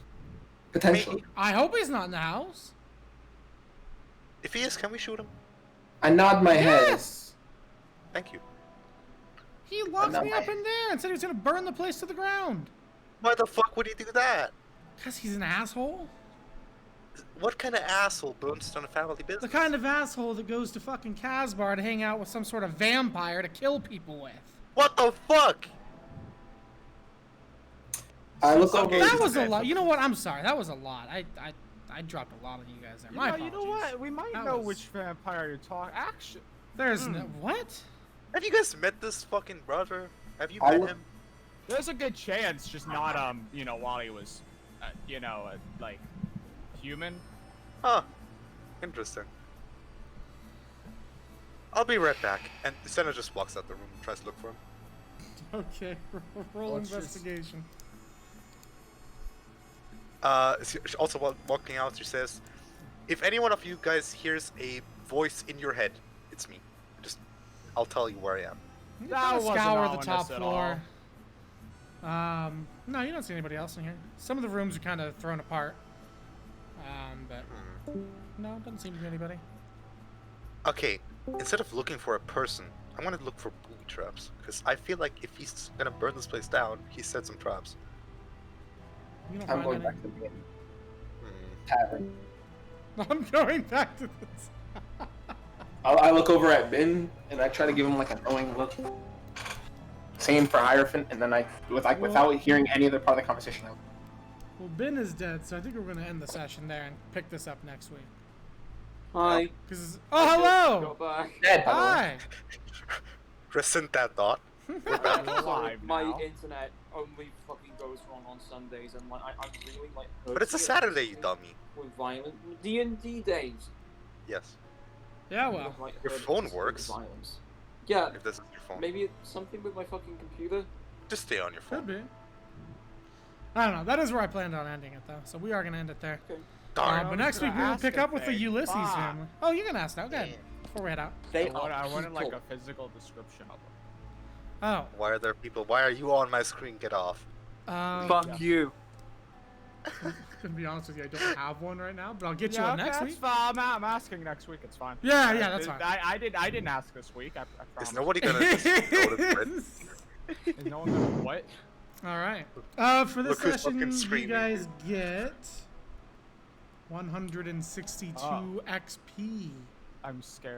Potentially. I hope he's not in the house. If he is, can we shoot him? I nod my head. Yes! Thank you. He locked know me my- up in there and said he was gonna burn the place to the ground. Why the fuck would he do that? Because he's an asshole. What kind of asshole burns down a family business? The kind of asshole that goes to fucking Casbar to hang out with some sort of vampire to kill people with. What the fuck? I look Okay. over. That was a lot. You know what? I'm sorry. That was a lot. I dropped a lot on you guys there. My You know apologies. what? We might That know was- which vampire you're talking. Actually, There's no what? Have you guys met this fucking brother? Have you I met look- him? there's a good chance, just not you know, while he was, like, human. Huh. Interesting. I'll be right back. And Senna just walks out the room and tries to look for him. Okay, roll Let's just- investigation. Also, while walking out, she says, "If any one of you guys hears a voice in your head, it's me. I'll tell you where I am." You That kinda wasn't scour the ominous top at floor. No, you don't see anybody else in here. Some of the rooms are kind of thrown apart. But no, doesn't seem to be anybody. Okay, instead of looking for a person, I want to look for booby traps. Because I feel like if he's gonna burn this place down, he set some traps. You don't I'm find going any. back to the beginning. Hmm. Tavern. I'm going back to this. I look over at Ben and I try to give him like a knowing look. Same for Hierophant, and then without hearing any other part of the conversation. Well, Ben is dead, so I think we're going to end the session there and pick this up next week. Hi. Cause I just hello! got back. Dead, by the way. Hi! Resent that thought. You're Sorry, alive my now. internet only fucking goes wrong on Sundays, and like I'm really like. But it's a hurting Saturday, you with dummy. violent D&D days. Yes. Yeah, well. With, like, Your hurting phone with works. Violence. Yeah, If this is your phone. maybe it's something with my fucking computer. Just stay on your phone. Could be. I don't know. That is where I planned on ending it, though. So we are going to end it there. Darn. I But was next week gonna we will ask pick a up with the thing. Ulysses Fuck. family. Oh, you can ask now. Go ahead. Before we head out. They I are wanted like people. a physical description of them. Oh. Why are there people? Why are you on my screen? Get off. Fuck you. To be honest with you, I don't have one right now, but I'll get you Yeah, one next that's week. fine. I'm asking next week. It's fine. Yeah, yeah, that's fine. I didn't ask this week. I promise. Is nobody gonna just go to bed? Is no one gonna what? All right. For this Look who's session, fucking you screaming. guys get 162 XP. I'm scared.